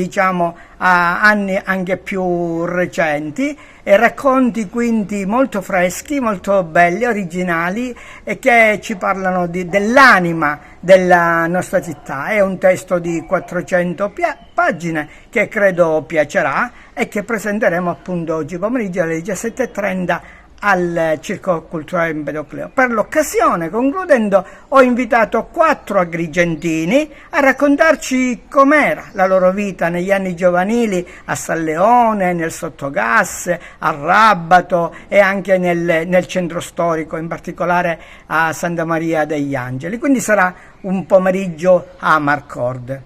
anni anche più recenti, e racconti quindi molto freschi, molto belli, originali e che ci parlano dell'anima della nostra città. È un testo di 400 pagine che credo piacerà e che presenteremo appunto oggi pomeriggio alle 17:30 al Circolo Culturale Empedocleo. Per l'occasione, concludendo, ho invitato 4 agrigentini a raccontarci com'era la loro vita negli anni giovanili a San Leone, nel Sottogas, a Rabbato e anche nel centro storico, in particolare a Santa Maria degli Angeli. Quindi sarà un pomeriggio a Marcord.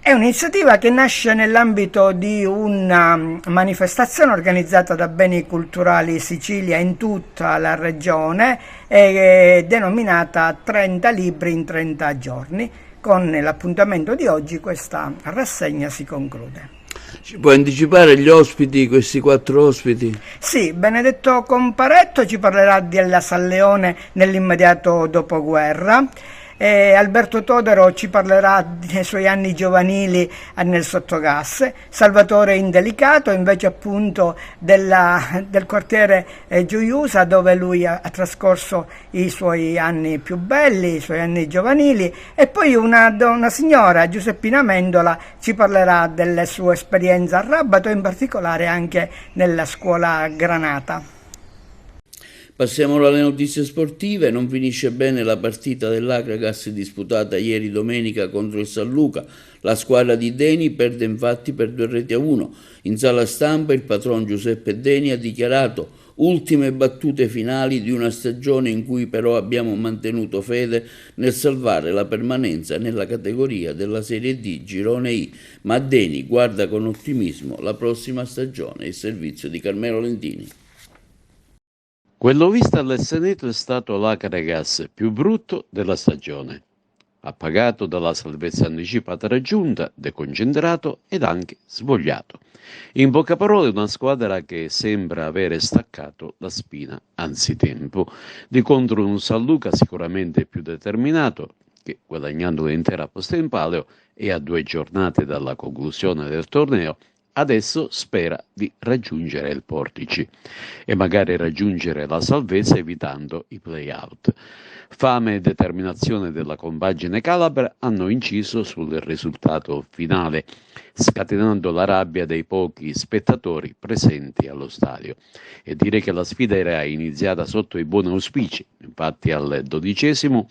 È un'iniziativa che nasce nell'ambito di una manifestazione organizzata da Beni Culturali Sicilia in tutta la regione e denominata 30 libri in 30 giorni. Con l'appuntamento di oggi questa rassegna si conclude. Ci puoi anticipare gli ospiti, questi 4 ospiti? Sì, Benedetto Comparetto ci parlerà della San Leone nell'immediato dopoguerra. Alberto Todaro ci parlerà dei suoi anni giovanili nel Sottogas, Salvatore Indelicato invece appunto del quartiere Gioiusa, dove lui ha trascorso i suoi anni più belli, i suoi anni giovanili, e poi una signora, Giuseppina Mendola, ci parlerà delle sue esperienze a Rabbato, in particolare anche nella scuola Granata. Passiamo alle notizie sportive. Non finisce bene la partita dell'Akragas disputata ieri domenica contro il San Luca. La squadra di Deni perde infatti per 2-1. In sala stampa il patron Giuseppe Deni ha dichiarato: ultime battute finali di una stagione in cui però abbiamo mantenuto fede nel salvare la permanenza nella categoria della Serie D Girone I. Ma Deni guarda con ottimismo la prossima stagione. Il servizio di Carmelo Lentini. Quello visto all'Esseneto è stato l'Akragas più brutto della stagione, appagato dalla salvezza anticipata raggiunta, deconcentrato ed anche svogliato. In poche parole una squadra che sembra avere staccato la spina anzitempo, di contro un San Luca sicuramente più determinato, che guadagnando l'intera posta in palio e a 2 giornate dalla conclusione del torneo, adesso spera di raggiungere il Portici e magari raggiungere la salvezza evitando i play-out. Fame e determinazione della compagine calabra hanno inciso sul risultato finale, scatenando la rabbia dei pochi spettatori presenti allo stadio. E dire che la sfida era iniziata sotto i buoni auspici. Infatti al 12°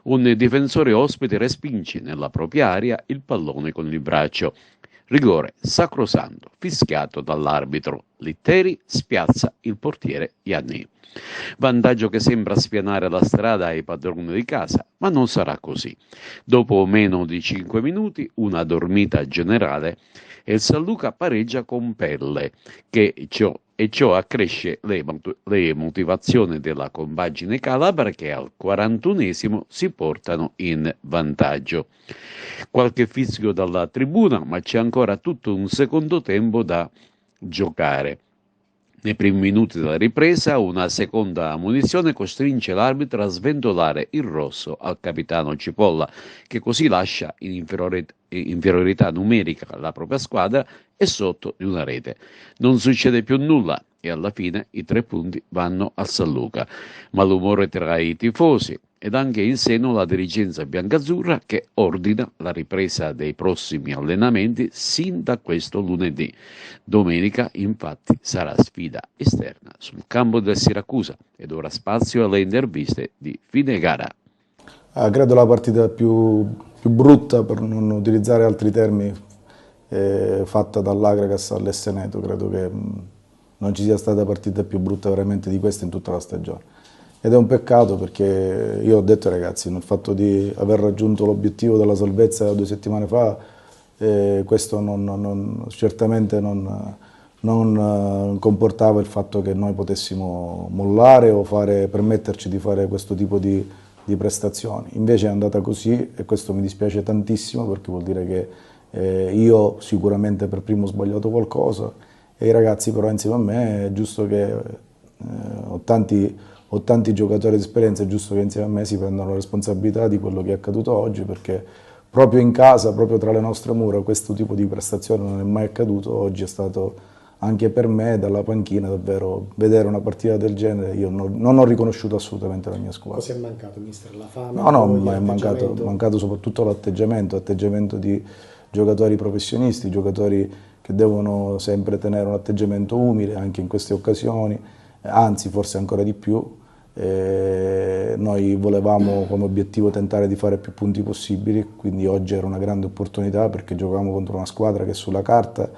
un difensore ospite respinge nella propria area il pallone con il braccio. Rigore sacrosanto, fischiato dall'arbitro. Litteri spiazza il portiere Ianni. Vantaggio che sembra spianare la strada ai padroni di casa, ma non sarà così. Dopo meno di 5 minuti, una dormita generale, e il San Luca pareggia con Pelle, che e ciò accresce le motivazioni della compagine calabra che al 41esimo si portano in vantaggio. Qualche fischio dalla tribuna, ma c'è ancora tutto un secondo tempo da giocare. Nei primi minuti della ripresa una seconda ammonizione costringe l'arbitro a sventolare il rosso al capitano Cipolla, che così lascia in inferiorità numerica la propria squadra e sotto di una rete. Non succede più nulla e alla fine i 3 punti vanno a San Luca. Malumore tra i tifosi ed anche in seno la dirigenza biancazzurra, che ordina la ripresa dei prossimi allenamenti sin da questo lunedì. Domenica infatti sarà sfida esterna sul campo del Siracusa ed ora spazio alle interviste di fine gara. Credo la partita più brutta, per non utilizzare altri termini, fatta dall'Agragas all'Esseneto. Credo che non ci sia stata partita più brutta veramente di questa in tutta la stagione. Ed è un peccato, perché io ho detto ai ragazzi, il fatto di aver raggiunto l'obiettivo della salvezza 2 settimane fa, questo certamente non comportava il fatto che noi potessimo mollare o permetterci di fare questo tipo di prestazioni. Invece è andata così e questo mi dispiace tantissimo, perché vuol dire che io sicuramente per primo ho sbagliato qualcosa e i ragazzi però insieme a me è giusto che ho tanti giocatori di esperienza, è giusto che insieme a me si prendano la responsabilità di quello che è accaduto oggi, perché proprio in casa, proprio tra le nostre mura, questo tipo di prestazione non è mai accaduto. Oggi è stato anche per me, dalla panchina, davvero vedere una partita del genere. Io non ho riconosciuto assolutamente la mia squadra. Cosa è mancato, mister? La fame? No, ma è mancato soprattutto l'atteggiamento di giocatori professionisti, giocatori che devono sempre tenere un atteggiamento umile anche in queste occasioni, anzi forse ancora di più. Noi volevamo come obiettivo tentare di fare più punti possibili, quindi oggi era una grande opportunità, perché giocavamo contro una squadra che sulla carta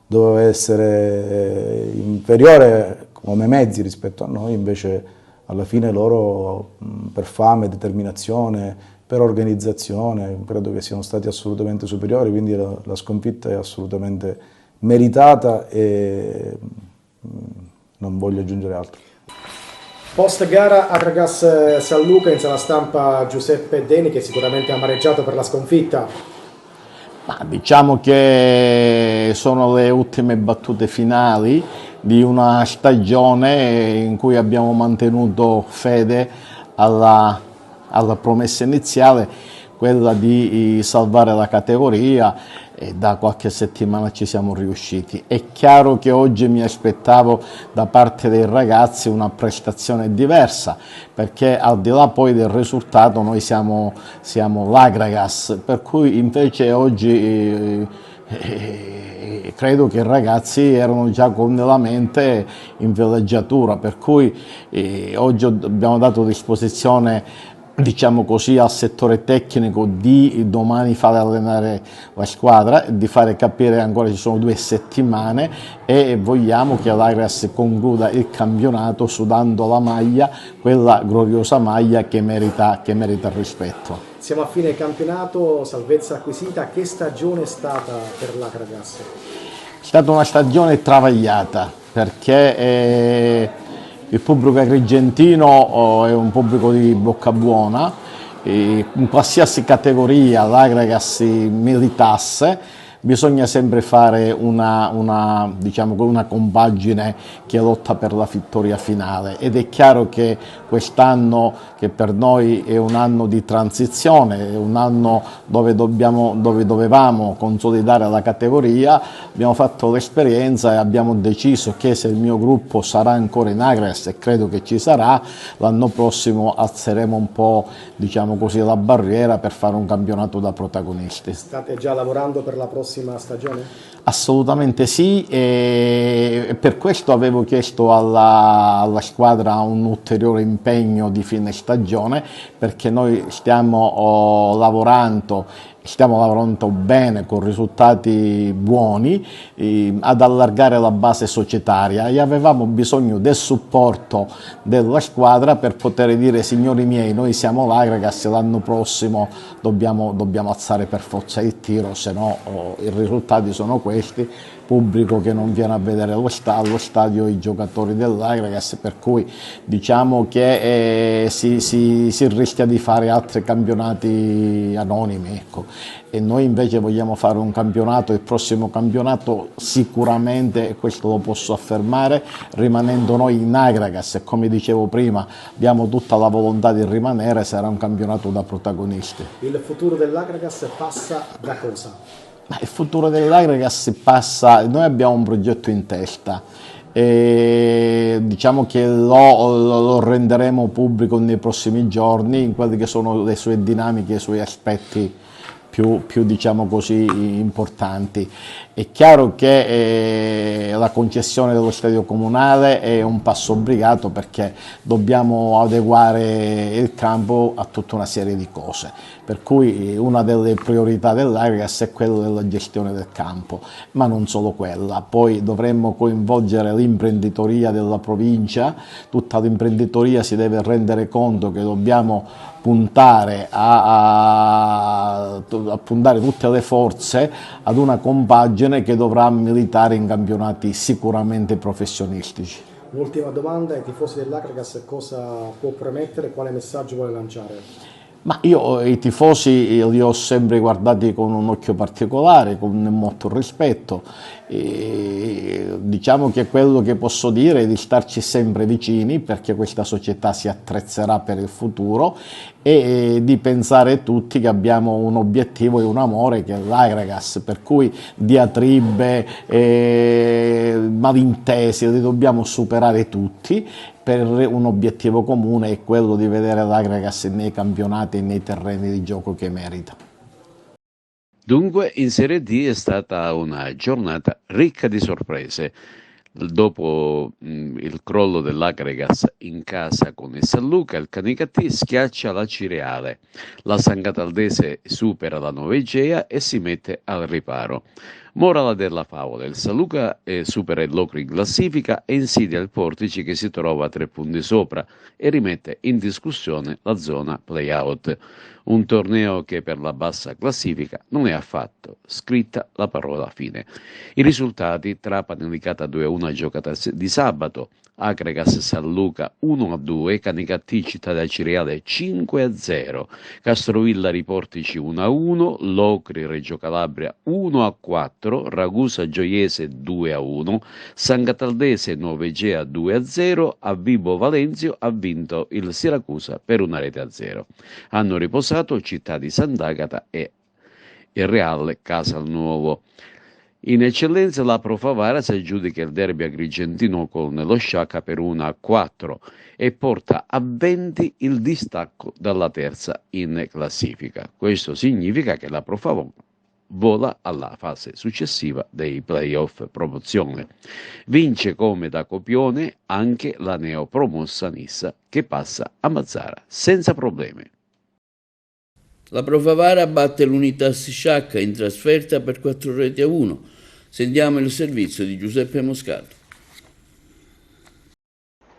doveva essere inferiore come mezzi rispetto a noi, invece alla fine loro per fame, determinazione, per organizzazione credo che siano stati assolutamente superiori, quindi la sconfitta è assolutamente meritata e non voglio aggiungere altro. Post gara Agragas San Luca, in sala stampa Giuseppe Deni, che sicuramente ha amareggiato per la sconfitta. Ma diciamo che sono le ultime battute finali di una stagione in cui abbiamo mantenuto fede alla promessa iniziale, quella di salvare la categoria, e da qualche settimana ci siamo riusciti. È chiaro che oggi mi aspettavo da parte dei ragazzi una prestazione diversa, perché al di là poi del risultato noi siamo l'Agragas, per cui invece oggi credo che i ragazzi erano già con la mente in villeggiatura, per cui oggi abbiamo dato disposizione, diciamo così, al settore tecnico di domani fare allenare la squadra, di fare capire ancora ci sono 2 settimane e vogliamo che l'Agragas concluda il campionato sudando la maglia, quella gloriosa maglia che merita il rispetto. Siamo a fine campionato, salvezza acquisita. Che stagione è stata per l'Agragas? È stata una stagione travagliata, perché il pubblico agrigentino è un pubblico di bocca buona, in qualsiasi categoria l'Agragas militasse bisogna sempre fare una compagine che lotta per la vittoria finale, ed è chiaro che quest'anno, che per noi è un anno di transizione, è un anno dove dovevamo consolidare la categoria, abbiamo fatto l'esperienza e abbiamo deciso che se il mio gruppo sarà ancora in Agragas, e credo che ci sarà, l'anno prossimo alzeremo un po', diciamo così, la barriera per fare un campionato da protagonisti. State già lavorando per la prossima stagione? Assolutamente sì, e per questo avevo chiesto alla squadra un ulteriore impegno di fine stagione, perché noi stiamo lavorando bene, con risultati buoni, ad allargare la base societaria, e avevamo bisogno del supporto della squadra per poter dire: signori miei, noi siamo l'Agragas, l'anno prossimo dobbiamo alzare per forza il tiro, se no i risultati sono questi. pubblico che non viene a vedere allo stadio i giocatori dell'Agragas, per cui diciamo che si rischia di fare altri campionati anonimi, ecco. E noi invece vogliamo fare un campionato, il prossimo campionato sicuramente, e questo lo posso affermare, rimanendo noi in Agragas, e come dicevo prima abbiamo tutta la volontà di rimanere, sarà un campionato da protagonisti. Il futuro dell'Agragas passa da cosa? Ma il futuro dell'Agragas passa, noi abbiamo un progetto in testa, e diciamo che lo renderemo pubblico nei prossimi giorni in quelle che sono le sue dinamiche, i suoi aspetti più diciamo così importanti. È chiaro che la concessione dello stadio comunale è un passo obbligato, perché dobbiamo adeguare il campo a tutta una serie di cose, per cui una delle priorità dell'Agragas è quella della gestione del campo, ma non solo quella. Poi dovremmo coinvolgere l'imprenditoria della provincia, tutta l'imprenditoria si deve rendere conto che dobbiamo puntare a puntare tutte le forze ad una compagine che dovrà militare in campionati sicuramente professionistici. Un'ultima domanda: ai tifosi dell'Agragas cosa può promettere, quale messaggio vuole lanciare? Ma io i tifosi li ho sempre guardati con un occhio particolare, con molto rispetto. Diciamo che quello che posso dire è di starci sempre vicini, perché questa società si attrezzerà per il futuro, e di pensare tutti che abbiamo un obiettivo e un amore che è l'Agragas, per cui diatribe, malintesi li dobbiamo superare tutti per un obiettivo comune, è quello di vedere l'Agragas nei campionati e nei terreni di gioco che merita. Dunque in Serie D è stata una giornata ricca di sorprese. Dopo il crollo dell'Agragas in casa con il San Luca, il Canicattì schiaccia la Cireale. La San Cataldese supera la Nuova Egea e si mette al riparo. Morale della favola: il San Luca supera il Locri in classifica e insidia il Portici, che si trova a 3 punti sopra, e rimette in discussione la zona play-out. Un torneo che per la bassa classifica non è affatto scritta la parola fine. I risultati: Trapani Licata 2-1 giocata di sabato, Agragas San Luca 1-2, Canicattì Città Cireale 5-0, Castrovillari Portici 1-1, Locri Reggio Calabria 1-4, Ragusa Gioiese 2-1, San Cataldese Nuova Egea 2-0, a Vibo Valenzio ha vinto il Siracusa per 1-0. Hanno riposato Città di Sant'Agata e il Reale Casalnuovo. In eccellenza la Pro Favara si aggiudica il derby agrigentino con lo Sciacca per 1-4 e porta a 20 il distacco dalla terza in classifica. Questo significa che la Pro Favara vola alla fase successiva dei playoff promozione. Vince come da copione anche la neopromossa Nissa, che passa a Mazara senza problemi. La Pro Favara batte l'Unitas Sciacca in trasferta per 4-1. Sentiamo il servizio di Giuseppe Moscato.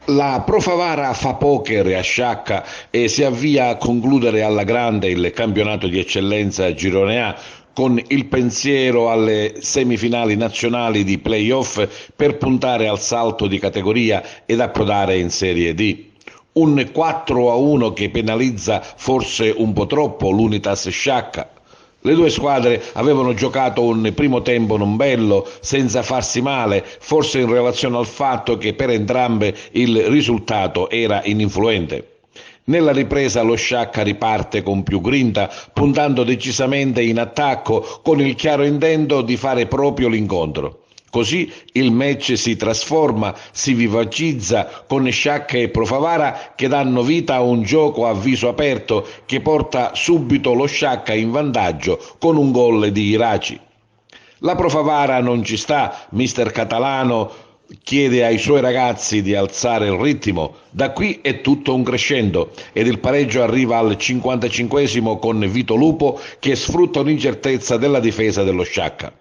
La Pro Favara fa poker a Sciacca e si avvia a concludere alla grande il campionato di eccellenza Girone A, con il pensiero alle semifinali nazionali di play-off per puntare al salto di categoria ed approdare in Serie D. Un 4-1 che penalizza forse un po' troppo l'Unitas Sciacca. Le due squadre avevano giocato un primo tempo non bello, senza farsi male, forse in relazione al fatto che per entrambe il risultato era ininfluente. Nella ripresa lo Sciacca riparte con più grinta, puntando decisamente in attacco, con il chiaro intento di fare proprio l'incontro. Così il match si trasforma, si vivacizza, con Sciacca e Pro Favara che danno vita a un gioco a viso aperto che porta subito lo Sciacca in vantaggio con un gol di Iraci. La Pro Favara non ci sta, mister Catalano chiede ai suoi ragazzi di alzare il ritmo. Da qui è tutto un crescendo ed il pareggio arriva al 55esimo con Vito Lupo che sfrutta un'incertezza della difesa dello Sciacca.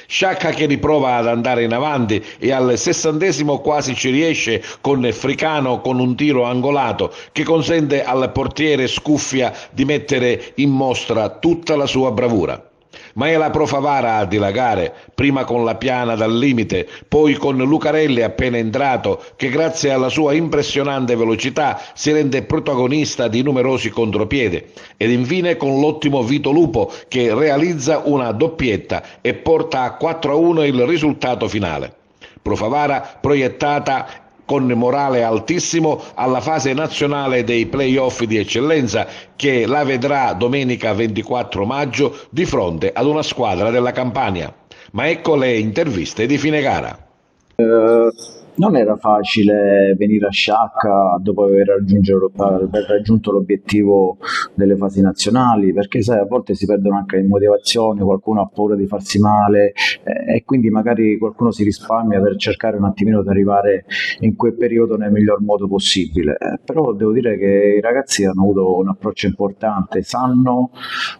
Sciacca che riprova ad andare in avanti e al 60esimo quasi ci riesce con Fricano con un tiro angolato che consente al portiere Scuffia di mettere in mostra tutta la sua bravura. Ma è la Pro Favara a dilagare, prima con la Piana dal limite, poi con Lucarelli appena entrato, che grazie alla sua impressionante velocità si rende protagonista di numerosi contropiede, ed infine con l'ottimo Vito Lupo che realizza una doppietta e porta a 4-1 il risultato finale. Pro Favara proiettata con morale altissimo alla fase nazionale dei play-off di eccellenza che la vedrà domenica 24 maggio di fronte ad una squadra della Campania. Ma ecco le interviste di fine gara. Non era facile venire a Sciacca dopo aver raggiunto l'obiettivo delle fasi nazionali, perché sai, a volte si perdono anche le motivazioni, qualcuno ha paura di farsi male e quindi magari qualcuno si risparmia per cercare un attimino di arrivare in quel periodo nel miglior modo possibile. Però devo dire che i ragazzi hanno avuto un approccio importante, sanno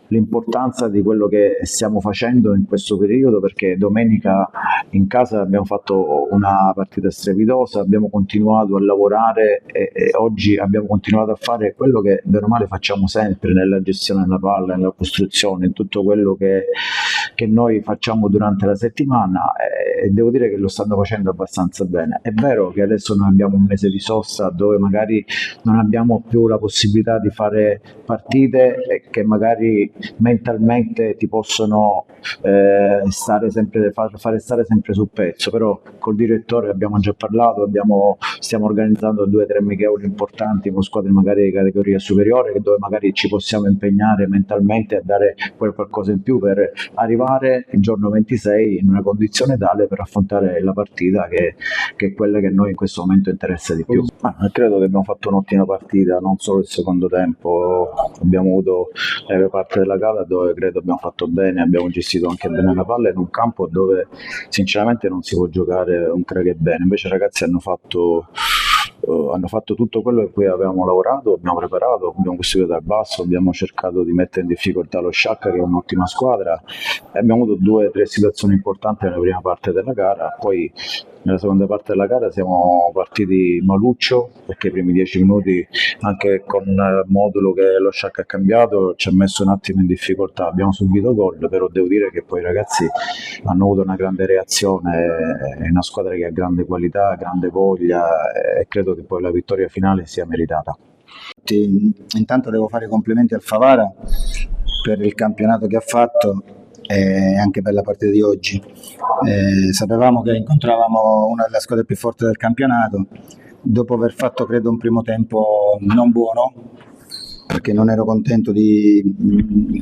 l'importanza di quello che stiamo facendo in questo periodo, perché domenica in casa abbiamo fatto una partita strepitosa, abbiamo continuato a lavorare e oggi abbiamo continuato a fare quello che bene o male facciamo sempre nella gestione della palla, nella costruzione, in tutto quello che noi facciamo durante la settimana, e devo dire che lo stanno facendo abbastanza bene. È vero che adesso noi abbiamo un mese di sosta dove magari non abbiamo più la possibilità di fare partite che magari mentalmente ti possono fare stare sempre sul pezzo, però col direttore abbiamo già parlato, stiamo organizzando 2 o 3 amichevoli importanti con squadre magari di categoria superiore, dove magari ci possiamo impegnare mentalmente a dare qualcosa in più per arrivare il giorno 26 in una condizione tale per affrontare la partita che è quella che a noi in questo momento interessa di più. Ma credo che abbiamo fatto un'ottima partita, non solo il secondo tempo, abbiamo avuto la parte della gara dove credo abbiamo fatto bene, abbiamo gestito anche bene la palla in un campo dove sinceramente non si può giocare un crack bene, invece i ragazzi hanno fatto tutto quello che cui avevamo lavorato, abbiamo preparato, abbiamo costruito dal basso, abbiamo cercato di mettere in difficoltà lo Sciacca che è un'ottima squadra e abbiamo avuto 2 o 3 situazioni importanti nella prima parte della gara. Poi nella seconda parte della gara siamo partiti maluccio, perché i primi 10 minuti anche con il modulo che lo Sciacca ha cambiato ci ha messo un attimo in difficoltà, abbiamo subito gol, però devo dire che poi i ragazzi hanno avuto una grande reazione, è una squadra che ha grande qualità, grande voglia e credo che poi la vittoria finale sia meritata. Intanto devo fare i complimenti al Favara per il campionato che ha fatto e anche per la partita di oggi. Sapevamo che incontravamo una delle squadre più forti del campionato, dopo aver fatto credo un primo tempo non buono, perché non ero contento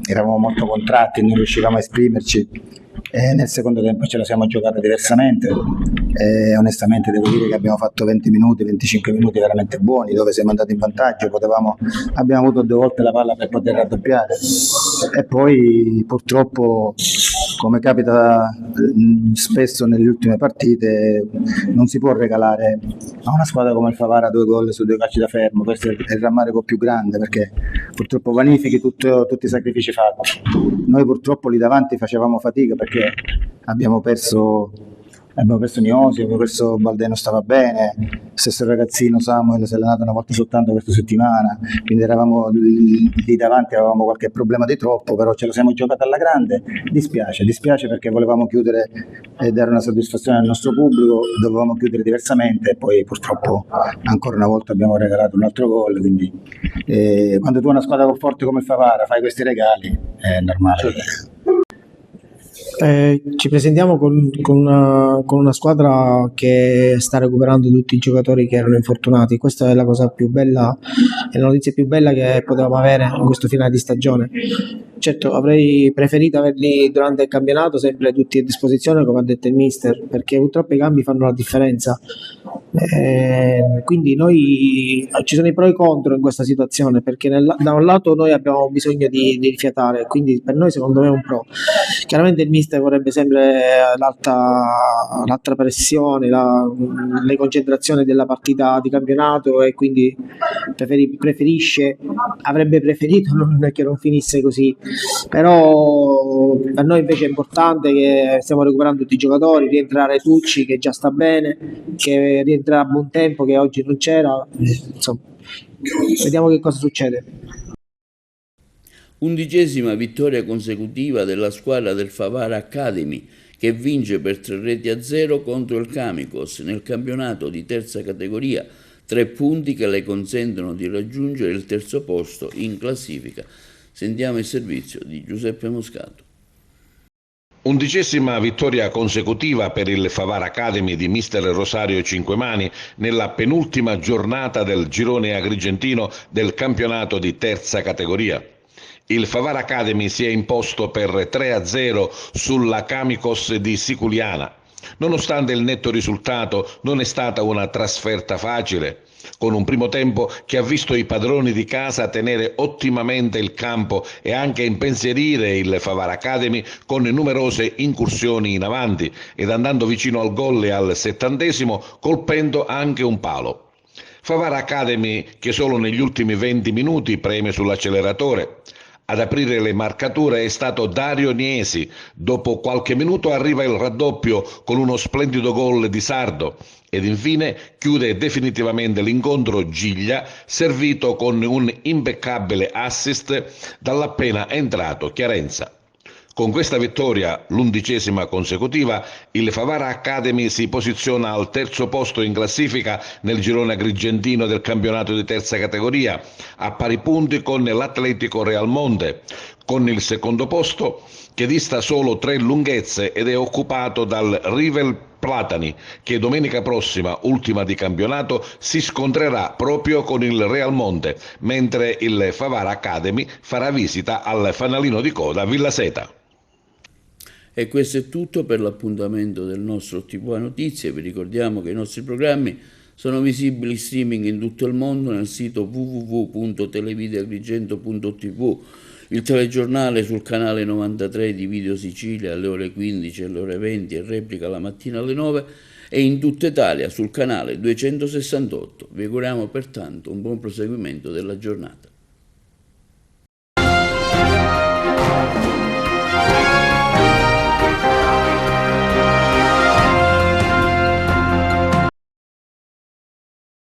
eravamo molto contratti, non riuscivamo a esprimerci e nel secondo tempo ce la siamo giocata diversamente e onestamente devo dire che abbiamo fatto 20 minuti, 25 minuti veramente buoni dove siamo andati in vantaggio, abbiamo avuto 2 volte la palla per poter raddoppiare e poi purtroppo, come capita spesso nelle ultime partite, non si può regalare a una squadra come il Favara 2 gol su 2 calci da fermo. Questo è il rammarico più grande, perché purtroppo vanifichi tutti i sacrifici fatti. Noi purtroppo lì davanti facevamo fatica perché abbiamo perso Niosi, abbiamo perso Baldeno, stava bene, stesso ragazzino Samuel si è allenato una volta soltanto questa settimana, quindi eravamo lì davanti, avevamo qualche problema di troppo, però ce lo siamo giocati alla grande. Dispiace perché volevamo chiudere e dare una soddisfazione al nostro pubblico, dovevamo chiudere diversamente e poi purtroppo ancora una volta abbiamo regalato un altro gol, quindi quando tu hai una squadra forte come il Favara fai questi regali è normale. Ci presentiamo con una squadra che sta recuperando tutti i giocatori che erano infortunati. Questa è la cosa più bella, è la notizia più bella che potevamo avere in questo finale di stagione. Certo, avrei preferito averli durante il campionato sempre tutti a disposizione, come ha detto il mister, perché purtroppo i cambi fanno la differenza. Quindi ci sono i pro e i contro in questa situazione, perché da un lato noi abbiamo bisogno di rifiatare, quindi per noi secondo me è un pro. Chiaramente il mister vorrebbe sempre l'alta pressione, le concentrazioni della partita di campionato e quindi avrebbe preferito non è che non finisse così, però per noi invece è importante che stiamo recuperando tutti i giocatori, rientrare Tucci che già sta bene, che rientra a buon tempo che oggi non c'era, insomma vediamo che cosa succede. 11ª vittoria consecutiva della squadra del Favara Academy, che vince per 3-0 contro il Kamikos nel campionato di terza categoria, 3 punti che le consentono di raggiungere il terzo posto in classifica. Sentiamo il servizio di Giuseppe Moscato. 11ª vittoria consecutiva per il Favara Academy di mister Rosario Cinquemani nella penultima giornata del girone agrigentino del campionato di terza categoria. Il Favara Academy si è imposto per 3-0 sulla Kamikos di Siculiana. Nonostante il netto risultato, non è stata una trasferta facile, con un primo tempo che ha visto i padroni di casa tenere ottimamente il campo e anche impensierire il Favara Academy con numerose incursioni in avanti ed andando vicino al gol al 70° colpendo anche un palo. Favara Academy che solo negli ultimi 20 minuti preme sull'acceleratore. Ad aprire le marcature è stato Dario Niesi, dopo qualche minuto arriva il raddoppio con uno splendido gol di Sardo ed infine chiude definitivamente l'incontro Giglia, servito con un impeccabile assist dall'appena entrato Chiarenza. Con questa vittoria, l'11ª consecutiva, il Favara Academy si posiziona al terzo posto in classifica nel girone agrigentino del campionato di terza categoria, a pari punti con l'Atletico Real Monte, con il secondo posto che dista solo 3 lunghezze ed è occupato dal Rivel Platani, che domenica prossima, ultima di campionato, si scontrerà proprio con il Real Monte, mentre il Favara Academy farà visita al fanalino di coda Villa Seta. E questo è tutto per l'appuntamento del nostro TV Notizie. Vi ricordiamo che i nostri programmi sono visibili streaming in tutto il mondo nel sito www.televideagrigento.tv, il telegiornale sul canale 93 di Video Sicilia alle ore 15 e alle ore 20 e replica la mattina alle 9 e in tutta Italia sul canale 268. Vi auguriamo pertanto un buon proseguimento della giornata.